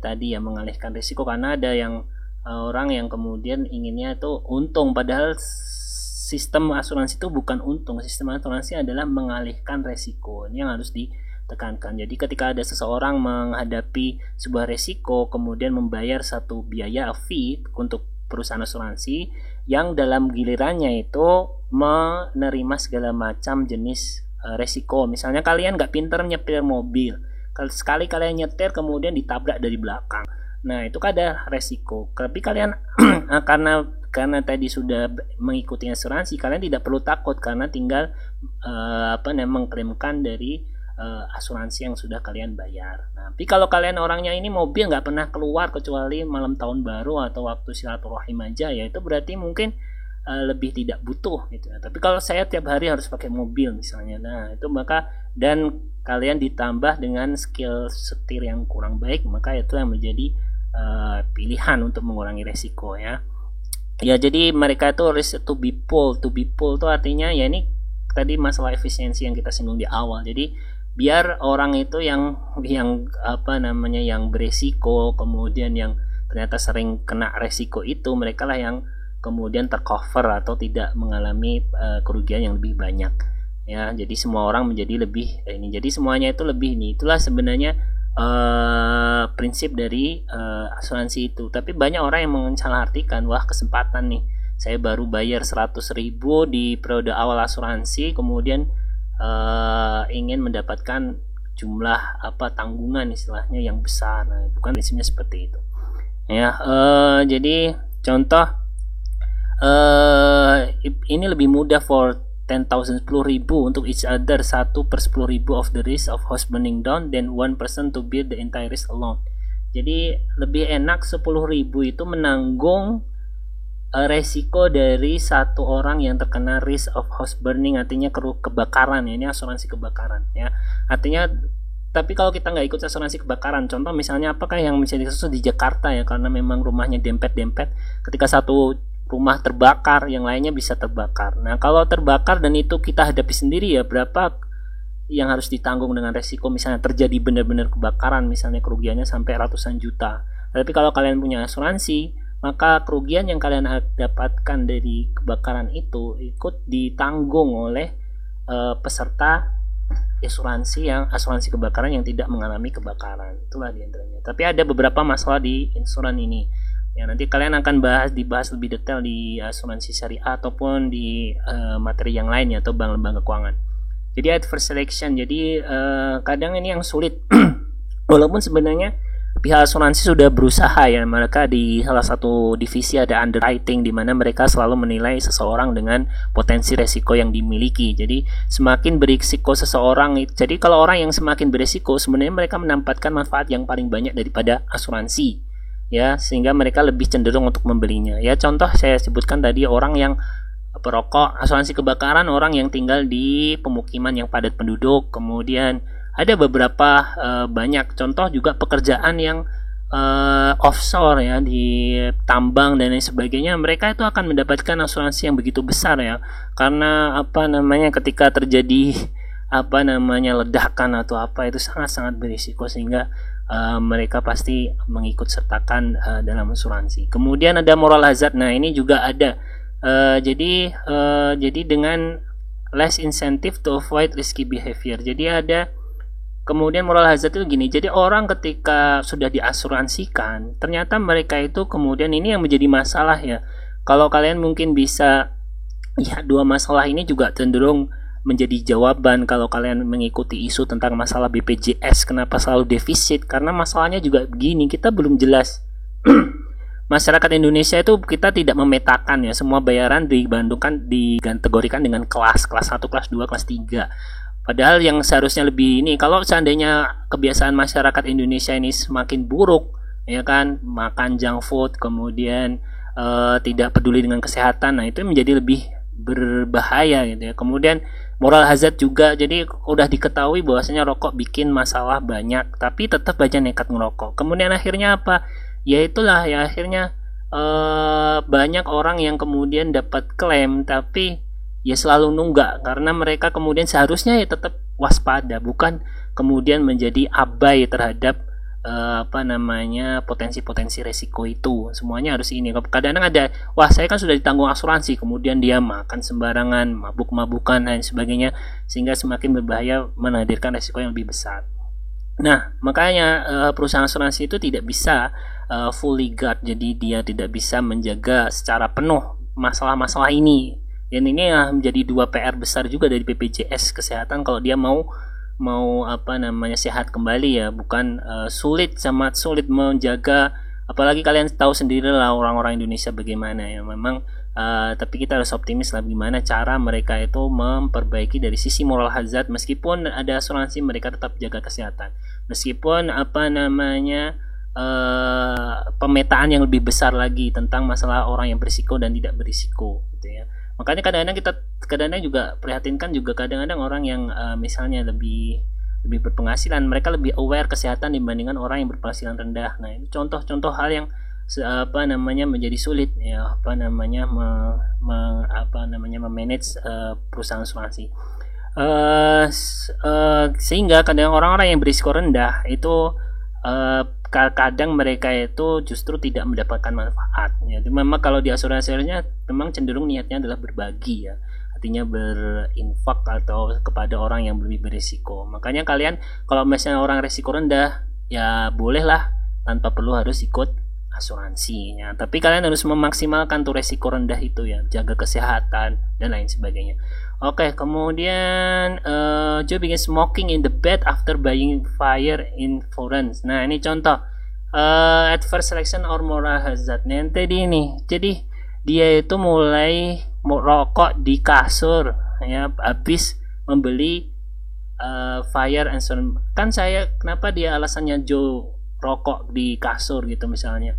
tadi ya mengalihkan risiko, karena ada yang orang yang kemudian inginnya itu untung, padahal sistem asuransi itu bukan untung. Sistem asuransi adalah mengalihkan risiko. Ini yang harus tekankan. Jadi ketika ada seseorang menghadapi sebuah resiko kemudian membayar satu biaya fee untuk perusahaan asuransi yang dalam gilirannya itu menerima segala macam jenis resiko. Misalnya kalian nggak pinter nyetir mobil, sekali kalian nyetir kemudian ditabrak dari belakang, nah itu kan ada resiko. Tapi kalian karena tadi sudah mengikuti asuransi, kalian tidak perlu takut karena tinggal mengklaimkan dari asuransi yang sudah kalian bayar. Nah, tapi kalau kalian orangnya ini mobil nggak pernah keluar kecuali malam tahun baru atau waktu silaturahim aja, ya itu berarti mungkin lebih tidak butuh gitu ya. Tapi kalau saya tiap hari harus pakai mobil misalnya, nah itu maka dan kalian ditambah dengan skill setir yang kurang baik, maka itu yang menjadi pilihan untuk mengurangi resiko ya. Ya jadi mereka itu risk to be pulled itu artinya ya ini tadi masalah efisiensi yang kita singgung di awal. Jadi biar orang itu yang beresiko kemudian yang ternyata sering kena resiko itu, mereka lah yang kemudian tercover atau tidak mengalami kerugian yang lebih banyak ya. Jadi semua orang menjadi lebih ini, jadi semuanya itu lebih ini. Itulah sebenarnya prinsip dari asuransi itu. Tapi banyak orang yang mensalahartikan, wah kesempatan nih, saya baru bayar 100.000 di periode awal asuransi, kemudian ingin mendapatkan jumlah tanggungan istilahnya yang besar. Nah, itu kan prinsipnya seperti itu ya. Jadi contoh ini lebih mudah for 10,000 10.000 untuk each other, 1/10.000 of the risk of house burning down than one person to bear the entire risk alone. Jadi lebih enak 10.000 itu menanggung resiko dari satu orang yang terkena risk of house burning, artinya kebakaran ya, ini asuransi kebakaran ya. Artinya tapi kalau kita nggak ikut asuransi kebakaran, contoh misalnya apakah yang menjadi kasus di Jakarta ya, karena memang rumahnya dempet-dempet, ketika satu rumah terbakar yang lainnya bisa terbakar. Nah kalau terbakar dan itu kita hadapi sendiri ya, berapa yang harus ditanggung dengan resiko misalnya terjadi benar-benar kebakaran, misalnya kerugiannya sampai ratusan juta. Tapi kalau kalian punya asuransi, maka kerugian yang kalian dapatkan dari kebakaran itu ikut ditanggung oleh peserta asuransi kebakaran yang tidak mengalami kebakaran. Itulah diantaranya. Tapi ada beberapa masalah di insuran ini ya, nanti kalian akan dibahas lebih detail di asuransi syariah ataupun di materi yang lainnya atau bank lembaga keuangan. Jadi adverse selection, jadi kadang ini yang sulit walaupun sebenarnya pihak asuransi sudah berusaha ya, mereka di salah satu divisi ada underwriting di mana mereka selalu menilai seseorang dengan potensi resiko yang dimiliki. Jadi semakin berisiko seseorang, jadi kalau orang yang semakin berisiko sebenarnya mereka mendapatkan manfaat yang paling banyak daripada asuransi ya, sehingga mereka lebih cenderung untuk membelinya. Ya contoh saya sebutkan tadi, orang yang perokok, asuransi kebakaran orang yang tinggal di pemukiman yang padat penduduk, kemudian ada beberapa banyak contoh juga pekerjaan yang offshore ya, di tambang dan lain sebagainya, mereka itu akan mendapatkan asuransi yang begitu besar ya, karena ketika terjadi ledakan atau apa, itu sangat-sangat berisiko, sehingga mereka pasti mengikut sertakan dalam asuransi. Kemudian ada moral hazard. Nah, ini juga ada. Jadi dengan less incentive to avoid risky behavior. Jadi ada. Kemudian moral hazard itu gini, jadi orang ketika sudah diasuransikan, ternyata mereka itu kemudian ini yang menjadi masalah ya. Kalau kalian mungkin bisa lihat, dua masalah ini juga cenderung menjadi jawaban kalau kalian mengikuti isu tentang masalah BPJS, kenapa selalu defisit, karena masalahnya juga begini, kita belum jelas. Masyarakat Indonesia itu kita tidak memetakan ya, semua bayaran dikategorikan dengan kelas 1, kelas 2, kelas 3. Padahal yang seharusnya lebih ini, kalau seandainya kebiasaan masyarakat Indonesia ini semakin buruk, ya kan, makan junk food, kemudian tidak peduli dengan kesehatan, nah itu menjadi lebih berbahaya gitu ya. Kemudian moral hazard juga, jadi udah diketahui bahwasanya rokok bikin masalah banyak, tapi tetap aja nekat ngerokok. Kemudian akhirnya apa? Ya itulah ya, akhirnya banyak orang yang kemudian dapat klaim tapi ya selalu nunggak, karena mereka kemudian seharusnya ya tetap waspada, bukan kemudian menjadi abai terhadap potensi-potensi resiko itu. Semuanya harus ini. Kadang-kadang ada, wah saya kan sudah ditanggung asuransi, kemudian dia makan sembarangan, mabuk-mabukan dan sebagainya, sehingga semakin berbahaya, menghadirkan resiko yang lebih besar. Nah, makanya perusahaan asuransi itu tidak bisa fully guard, jadi dia tidak bisa menjaga secara penuh masalah-masalah ini. Dan ini menjadi dua PR besar juga dari BPJS Kesehatan kalau dia mau sehat kembali ya, bukan sangat sulit menjaga, apalagi kalian tahu sendiri lah orang-orang Indonesia bagaimana ya, memang tapi kita harus optimis lah gimana cara mereka itu memperbaiki dari sisi moral hazard. Meskipun ada asuransi, mereka tetap jaga kesehatan, meskipun pemetaan yang lebih besar lagi tentang masalah orang yang berisiko dan tidak berisiko gitu ya. Makanya kadang-kadang juga prihatinkan juga, kadang-kadang orang yang misalnya lebih berpenghasilan, mereka lebih aware kesehatan dibandingkan orang yang berpenghasilan rendah. Nah, ini contoh-contoh hal yang menjadi sulit ya, memanage perusahaan asuransi. Sehingga kadang orang-orang yang berisiko rendah itu kadang mereka itu justru tidak mendapatkan manfaat ya. Memang kalau di asuransinya memang cenderung niatnya adalah berbagi ya, artinya berinfak atau kepada orang yang lebih berisiko. Makanya kalian kalau misalnya orang risiko rendah ya bolehlah tanpa perlu harus ikut asuransi ya. Tapi kalian harus memaksimalkan tuh risiko rendah itu ya, jaga kesehatan dan lain sebagainya. Oke, kemudian Joe begin smoking in the bed after buying fire insurance. Nah, ini contoh adverse selection or moral hazard. Nah, tadi ini, jadi dia itu mulai merokok di kasur ya, habis membeli fire insurance. Kan kenapa dia alasannya Joe rokok di kasur gitu misalnya?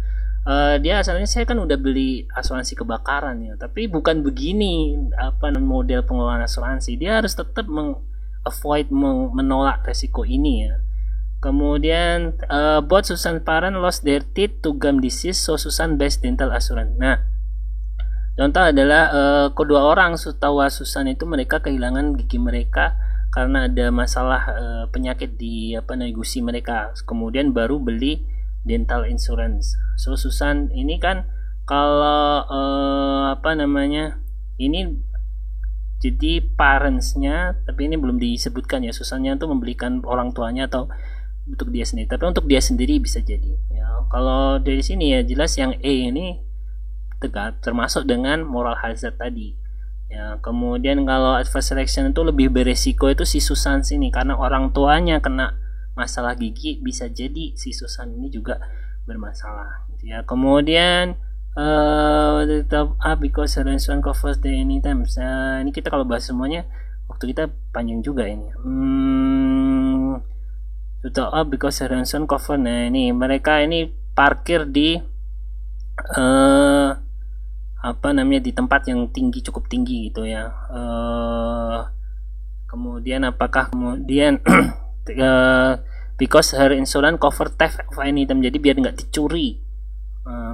Dia asalnya saya kan udah beli asuransi kebakaran ya, tapi bukan begini model pengelolaan asuransi. Dia harus tetap menolak resiko ini ya. Kemudian both Susan parent lost their teeth to gum disease, so Susan buys dental assurance. Nah, contoh adalah kedua orang tawa Susan itu mereka kehilangan gigi mereka karena ada masalah penyakit di gusi mereka. Kemudian baru beli dental insurance. So Susan ini kan kalau ini jadi parentsnya, tapi ini belum disebutkan ya, Susannya itu membelikan orang tuanya atau untuk dia sendiri. Tapi untuk dia sendiri bisa jadi ya. Kalau dari sini ya jelas yang A ini termasuk dengan moral hazard tadi ya. Kemudian kalau adverse selection itu lebih beresiko itu si Susan sini, karena orang tuanya kena masalah gigi, bisa jadi si Susan ini juga bermasalah gitu ya. Kemudian because insurance covers the anytime. Ini kita kalau bahas semuanya waktu kita panjang juga ini. Because insurance cover. Nah, ini mereka ini parkir di di tempat yang cukup tinggi gitu ya. Kemudian apakah kemudian because her insurance cover theft of any item, jadi biar nggak dicuri.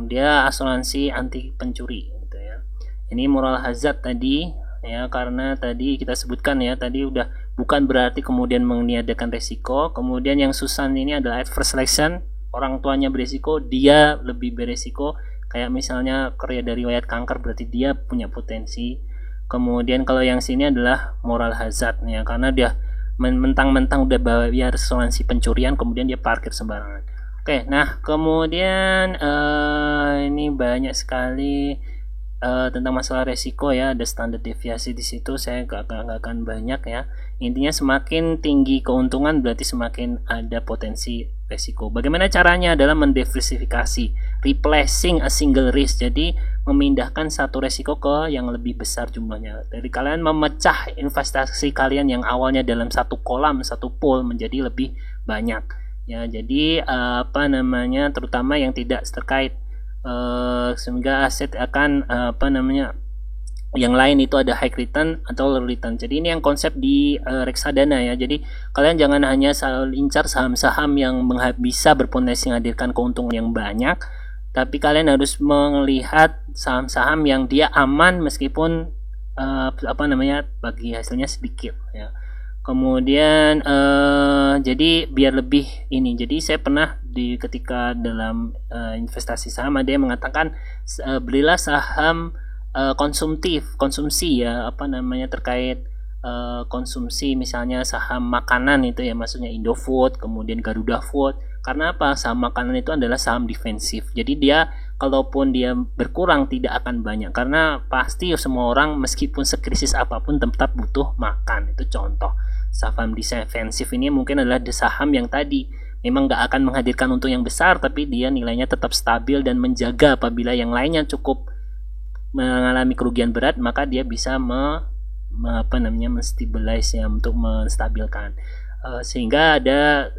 Dia asuransi anti pencuri gitu ya. Ini moral hazard tadi ya, karena tadi kita sebutkan ya, tadi udah bukan berarti kemudian meniadakan resiko. Kemudian yang susah ini adalah adverse selection, orang tuanya beresiko, dia lebih beresiko, kayak misalnya karya dari riwayat kanker berarti dia punya potensi. Kemudian kalau yang sini adalah moral hazard ya, karena dia mentang-mentang udah bayar asuransi pencurian kemudian dia parkir sembarangan. Oke, nah kemudian ini banyak sekali tentang masalah resiko ya, ada standar deviasi di situ, saya gak akan banyak ya. Intinya semakin tinggi keuntungan berarti semakin ada potensi resiko. Bagaimana caranya? Adalah mendiversifikasi, replacing a single risk, jadi memindahkan satu resiko ke yang lebih besar jumlahnya. Jadi kalian memecah investasi kalian yang awalnya dalam satu kolam, satu pool menjadi lebih banyak. Ya, jadi terutama yang tidak terkait sehingga aset akan yang lain itu ada high return atau low return. Jadi ini yang konsep di reksadana ya. Jadi kalian jangan hanya incar saham-saham yang bisa berpotensi menghadirkan keuntungan yang banyak, tapi kalian harus melihat saham-saham yang dia aman meskipun bagi hasilnya sedikit ya. Kemudian jadi biar lebih ini, jadi saya pernah ketika dalam investasi saham ada yang mengatakan belilah saham konsumsi ya, terkait konsumsi, misalnya saham makanan itu ya, maksudnya Indofood, kemudian Garuda Food. Karena apa? Saham makanan itu adalah saham defensif, jadi dia kalaupun dia berkurang tidak akan banyak, karena pasti semua orang meskipun sekrisis apapun tetap butuh makan. Itu contoh. Saham defensif ini mungkin adalah saham yang tadi memang nggak akan menghadirkan untung yang besar, tapi dia nilainya tetap stabil dan menjaga apabila yang lainnya cukup mengalami kerugian berat, maka dia bisa menstabilize ya, untuk menstabilkan sehingga ada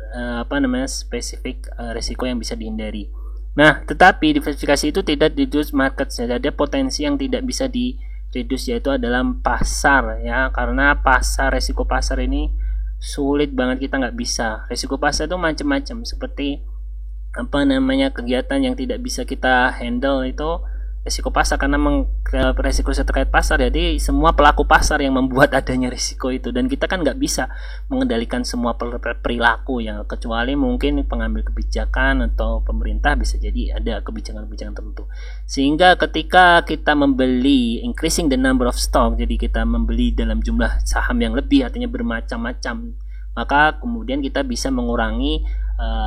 spesifik resiko yang bisa dihindari. Nah, tetapi diversifikasi itu tidak reduce market, ada potensi yang tidak bisa di reduce, yaitu adalah pasar ya, karena resiko pasar ini sulit banget, kita nggak bisa. Resiko pasar itu macam-macam, seperti kegiatan yang tidak bisa kita handle itu resiko pasar, karena resiko terkait pasar, jadi semua pelaku pasar yang membuat adanya risiko itu, dan kita kan nggak bisa mengendalikan semua perilaku ya, kecuali mungkin pengambil kebijakan atau pemerintah bisa jadi ada kebijakan-kebijakan tertentu. Sehingga ketika kita membeli increasing the number of stock, jadi kita membeli dalam jumlah saham yang lebih, artinya bermacam-macam, maka kemudian kita bisa mengurangi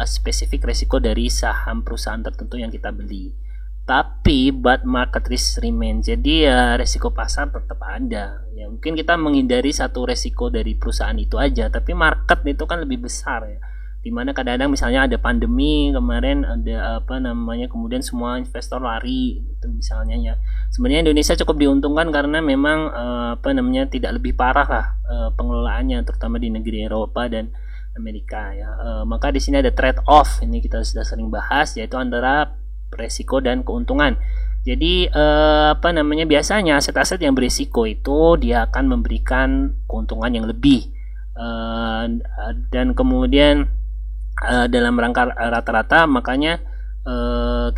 spesifik resiko dari saham perusahaan tertentu yang kita beli. Tapi but market risk remain, jadi ya resiko pasar tetap ada ya. Mungkin kita menghindari satu resiko dari perusahaan itu aja, tapi market itu kan lebih besar ya, dimana kadang-kadang misalnya ada pandemi kemarin, ada kemudian semua investor lari itu misalnya ya. Sebenarnya Indonesia cukup diuntungkan karena memang tidak lebih parah lah pengelolaannya, terutama di negeri Eropa dan Amerika ya. Maka di sini ada trade off, ini kita sudah sering bahas, yaitu antara resiko dan keuntungan. Jadi biasanya aset-aset yang berisiko itu dia akan memberikan keuntungan yang lebih, dan kemudian dalam rangka rata-rata, makanya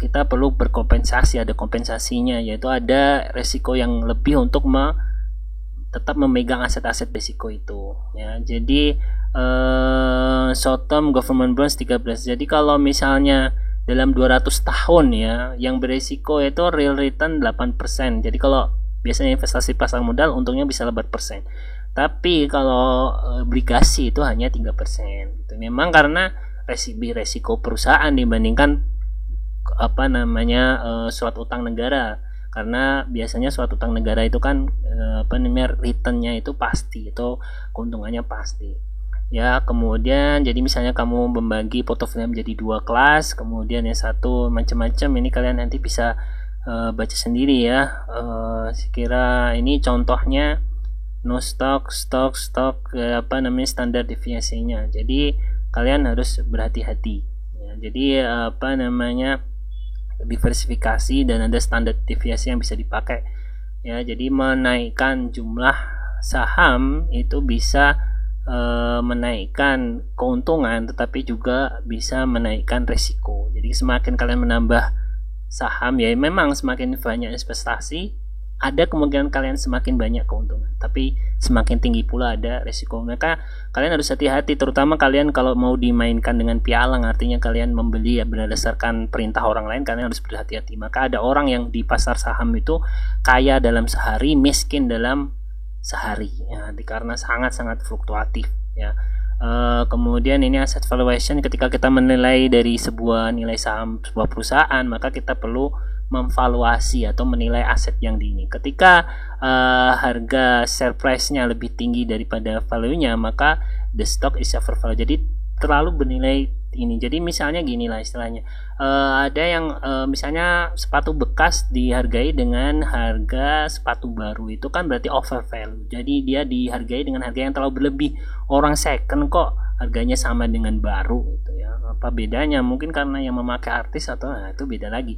kita perlu berkompensasi, ada kompensasinya, yaitu ada resiko yang lebih untuk tetap memegang aset-aset risiko itu ya. Jadi short term government bonds 13. Jadi kalau misalnya dalam 200 tahun ya, yang beresiko itu real return 8%. Jadi kalau biasanya investasi pasar modal untungnya bisa 8%. Tapi kalau obligasi itu hanya 3%. Gitu. Memang karena resiko perusahaan dibandingkan surat utang negara. Karena biasanya surat utang negara itu kan returnnya itu pasti, itu keuntungannya pasti. Ya, kemudian jadi misalnya kamu membagi portofolio menjadi 2 kelas, kemudian yang satu macam-macam, ini kalian nanti bisa baca sendiri ya. Sekira ini contohnya no stock standar deviasinya. Jadi kalian harus berhati-hati ya. Jadi diversifikasi dan ada standar deviasi yang bisa dipakai ya. Jadi menaikkan jumlah saham itu bisa menaikkan keuntungan, tetapi juga bisa menaikkan resiko. Jadi semakin kalian menambah saham, ya memang semakin banyak investasi, ada kemungkinan kalian semakin banyak keuntungan, tapi semakin tinggi pula ada resiko. Maka kalian harus hati-hati, terutama kalian kalau mau dimainkan dengan pialang, artinya kalian membeli ya berdasarkan perintah orang lain, kalian harus berhati-hati. Maka ada orang yang di pasar saham itu kaya dalam sehari, miskin dalam sehari, ya, karena sangat-sangat fluktuatif, ya. Kemudian ini asset valuation, ketika kita menilai dari sebuah nilai saham sebuah perusahaan, maka kita perlu memvaluasi atau menilai aset yang di ini. Ketika harga share price-nya lebih tinggi daripada value-nya, maka the stock is overvalued. Jadi terlalu bernilai ini. Jadi misalnya gini lah istilahnya, ada yang misalnya sepatu bekas dihargai dengan harga sepatu baru, itu kan berarti overvalue. Jadi dia dihargai dengan harga yang terlalu berlebih. Orang second kok harganya sama dengan baru gitu ya. Apa bedanya? Mungkin karena yang memakai artis atau itu beda lagi.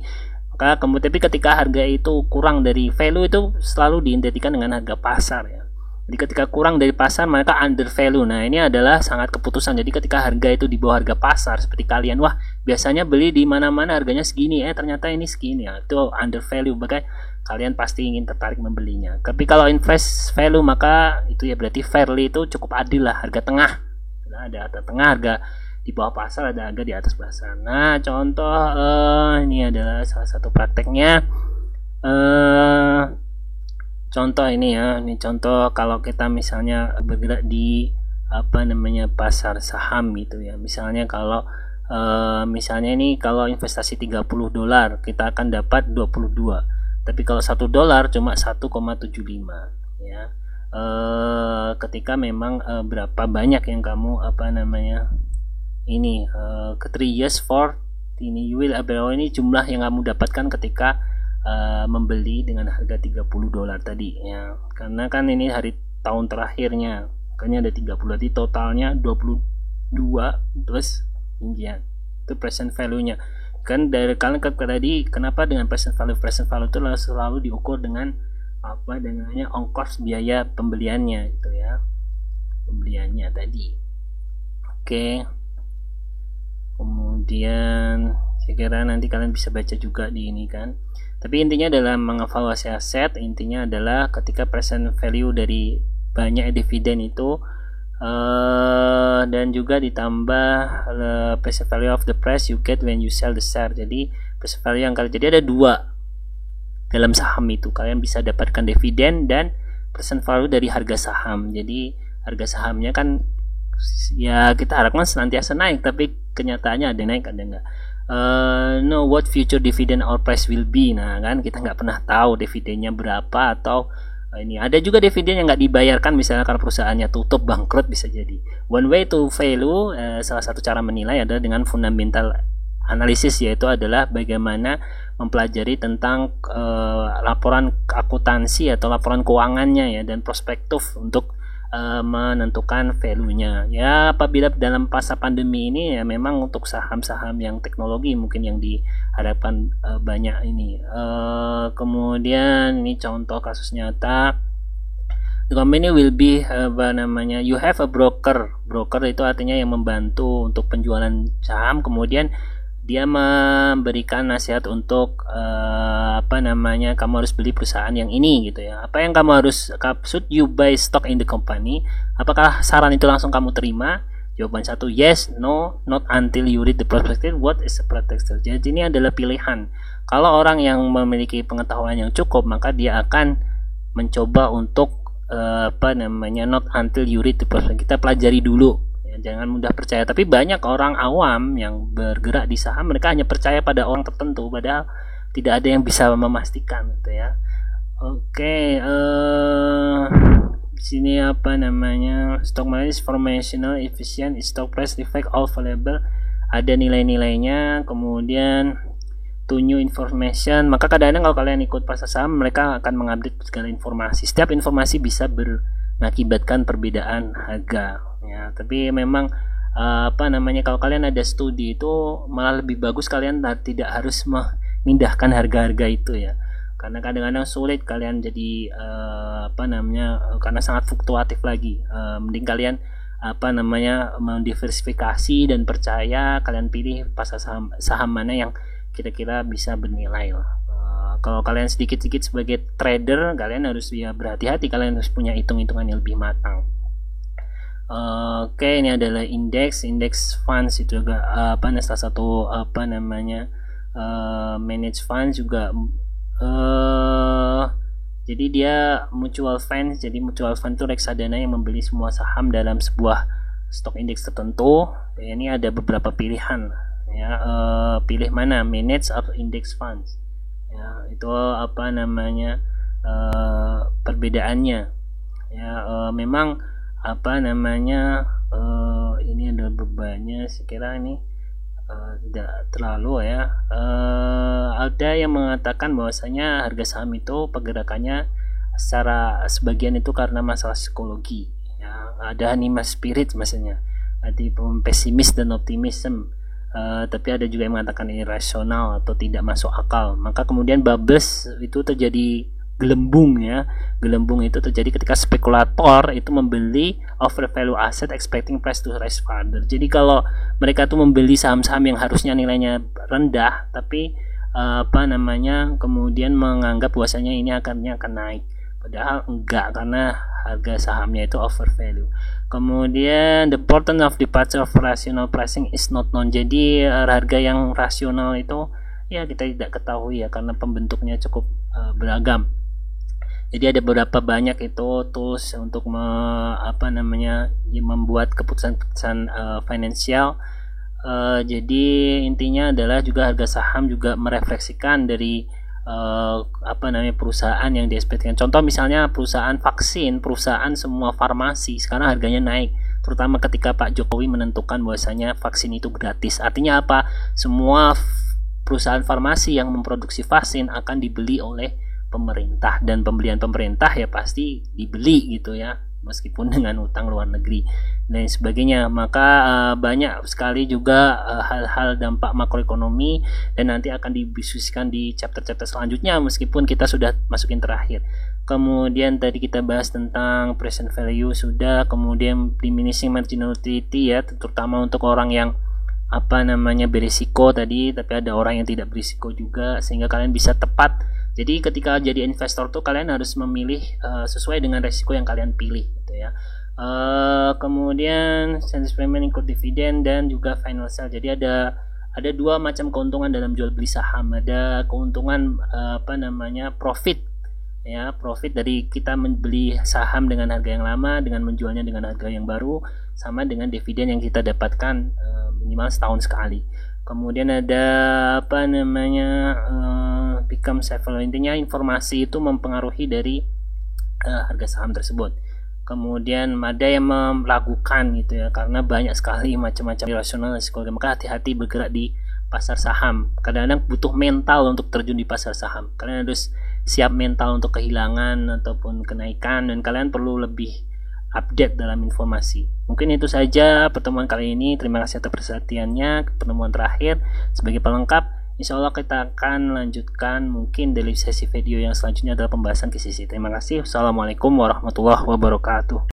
Maka kemudian tapi ketika harga itu kurang dari value, itu selalu diidentikan dengan harga pasar ya. Jadi ketika kurang dari pasar, maka under value. Nah, ini adalah sangat keputusan. Jadi ketika harga itu di bawah harga pasar, seperti kalian, wah biasanya beli di mana-mana harganya segini, ternyata ini segini, ya, itu under value, maka kalian pasti ingin tertarik membelinya. Tapi kalau invest value, maka itu ya berarti fairly, itu cukup adil lah, harga tengah. Nah, ada harga tengah, harga di bawah pasar, ada harga di atas pasar. Nah, contoh ini adalah salah satu prakteknya. Contoh ini ya, ini contoh kalau kita misalnya bergerak di pasar saham gitu ya. Misalnya kalau misalnya ini kalau investasi $30 kita akan dapat 22. Tapi kalau $1 cuma 1,75 ya. Ketika memang berapa banyak yang kamu ini ke 3 years for ini you will ini jumlah yang kamu dapatkan ketika membeli dengan harga $30 tadi ya, karena kan ini hari tahun terakhirnya, makanya ada 30, jadi totalnya 22 terus ya, itu present value nya kan. Dari kalian tadi kenapa dengan present value itu selalu diukur dengan dengannya ongkos biaya pembeliannya gitu ya, pembeliannya tadi. Oke. Kemudian saya kira nanti kalian bisa baca juga di ini kan. Tapi intinya dalam mengevaluasi aset, intinya adalah ketika present value dari banyak dividen itu dan juga ditambah present value of the price you get when you sell the share. Jadi present value yang kalian, jadi ada dua dalam saham itu, kalian bisa dapatkan dividen dan present value dari harga saham. Jadi harga sahamnya kan ya kita harapkan senantiasa naik, tapi kenyataannya ada naik ada enggak. Know what future dividend or price will be. Nah kan kita nggak pernah tahu dividennya berapa, atau ini ada juga dividen yang nggak dibayarkan, misalnya karena perusahaannya tutup bangkrut, bisa jadi. One way to value, salah satu cara menilai adalah dengan fundamental analisis, yaitu adalah bagaimana mempelajari tentang laporan akuntansi atau laporan keuangannya ya, dan prospektif untuk menentukan value-nya. Ya, apabila dalam masa pandemi ini ya memang untuk saham-saham yang teknologi mungkin yang diharapkan banyak ini. Kemudian ini contoh kasus nyata. The company will be you have a broker. Broker itu artinya yang membantu untuk penjualan saham, kemudian dia memberikan nasihat untuk kamu harus beli perusahaan yang ini gitu ya. Apa yang kamu harus, should you buy stock in the company? Apakah saran itu langsung kamu terima? Jawaban satu yes, no, not until you read the prospectus. What is the prospectus? Jadi ini adalah pilihan. Kalau orang yang memiliki pengetahuan yang cukup, maka dia akan mencoba untuk not until you read the prospectus. Kita pelajari dulu. Jangan mudah percaya. Tapi banyak orang awam yang bergerak di saham, mereka hanya percaya pada orang tertentu, padahal tidak ada yang bisa memastikan gitu ya. Oke, di sini stock market is formational, efficient, stock price reflect all available, ada nilai-nilainya. Kemudian to new information, maka kadang-kadang kalau kalian ikut pasar saham, mereka akan mengupdate segala informasi. Setiap informasi bisa mengakibatkan perbedaan harga ya. Tapi memang kalau kalian ada studi itu malah lebih bagus kalian tidak harus memindahkan harga-harga itu ya, karena kadang-kadang sulit kalian jadi karena sangat fluktuatif lagi. Mending kalian mendiversifikasi dan percaya, kalian pilih pasar saham mana yang kira-kira bisa bernilai lah. Kalau kalian sedikit-sedikit sebagai trader, kalian harus berhati-hati, kalian harus punya hitung-hitungan yang lebih matang. Oke, ini adalah index funds itu juga salah satu manage funds juga. Jadi dia mutual fund. Jadi mutual fund itu reksadana yang membeli semua saham dalam sebuah stok indeks tertentu. Ini ada beberapa pilihan ya, pilih mana, manage atau index funds ya, itu perbedaannya ya. Memang ini ada bebannya, sekira ini tidak terlalu ya. Ada yang mengatakan bahwasanya harga saham itu pergerakannya sebagian itu karena masalah psikologi ya, ada anima spirit maksudnya, ada pesimis dan optimisme. Tapi ada juga yang mengatakan ini rasional atau tidak masuk akal. Maka kemudian bubbles itu terjadi, gelembung ya. Gelembung itu terjadi ketika spekulator itu membeli overvalue asset expecting price to rise further. Jadi kalau mereka tuh membeli saham-saham yang harusnya nilainya rendah, tapi kemudian menganggap bahwasanya ini akan naik, padahal enggak, karena harga sahamnya itu overvalue. Kemudian the pattern of departure of rational pricing is not known. Jadi harga yang rasional itu ya kita tidak ketahui ya, karena pembentuknya cukup beragam. Jadi ada beberapa banyak itu tools untuk membuat keputusan finansial. Jadi intinya adalah juga harga saham juga merefleksikan dari perusahaan yang diekspektasikan. Contoh misalnya perusahaan vaksin, perusahaan semua farmasi sekarang harganya naik, terutama ketika Pak Jokowi menentukan bahwasanya vaksin itu gratis. Artinya apa? Semua perusahaan farmasi yang memproduksi vaksin akan dibeli oleh pemerintah, dan pembelian pemerintah ya pasti dibeli gitu ya, meskipun dengan utang luar negeri dan sebagainya. Maka banyak sekali juga hal-hal dampak makroekonomi, dan nanti akan didiskusikan di chapter-chapter selanjutnya, meskipun kita sudah masukin terakhir. Kemudian tadi kita bahas tentang present value sudah, kemudian diminishing marginality ya, terutama untuk orang yang berisiko tadi, tapi ada orang yang tidak berisiko juga, sehingga kalian bisa tepat. Jadi ketika jadi investor tuh kalian harus memilih sesuai dengan resiko yang kalian pilih gitu ya. Kemudian sales payment, include dividend, dan juga final sell. Jadi ada dua macam keuntungan dalam jual beli saham. Ada keuntungan profit ya, profit dari kita membeli saham dengan harga yang lama dengan menjualnya dengan harga yang baru, sama dengan dividen yang kita dapatkan minimal setahun sekali. Kemudian ada become safer. Intinya informasi itu mempengaruhi dari harga saham tersebut. Kemudian ada yang melakukan gitu ya, karena banyak sekali macam-macam rasional psikologi. Maka hati-hati bergerak di pasar saham. Kadang-kadang butuh mental untuk terjun di pasar saham. Kalian harus siap mental untuk kehilangan ataupun kenaikan, dan kalian perlu lebih update dalam informasi. Mungkin itu saja pertemuan kali ini. Terima kasih atas perhatiannya. Pertemuan terakhir sebagai pelengkap, insya Allah kita akan lanjutkan mungkin dari sesi video yang selanjutnya adalah pembahasan KCC. Terima kasih. Assalamualaikum warahmatullahi wabarakatuh.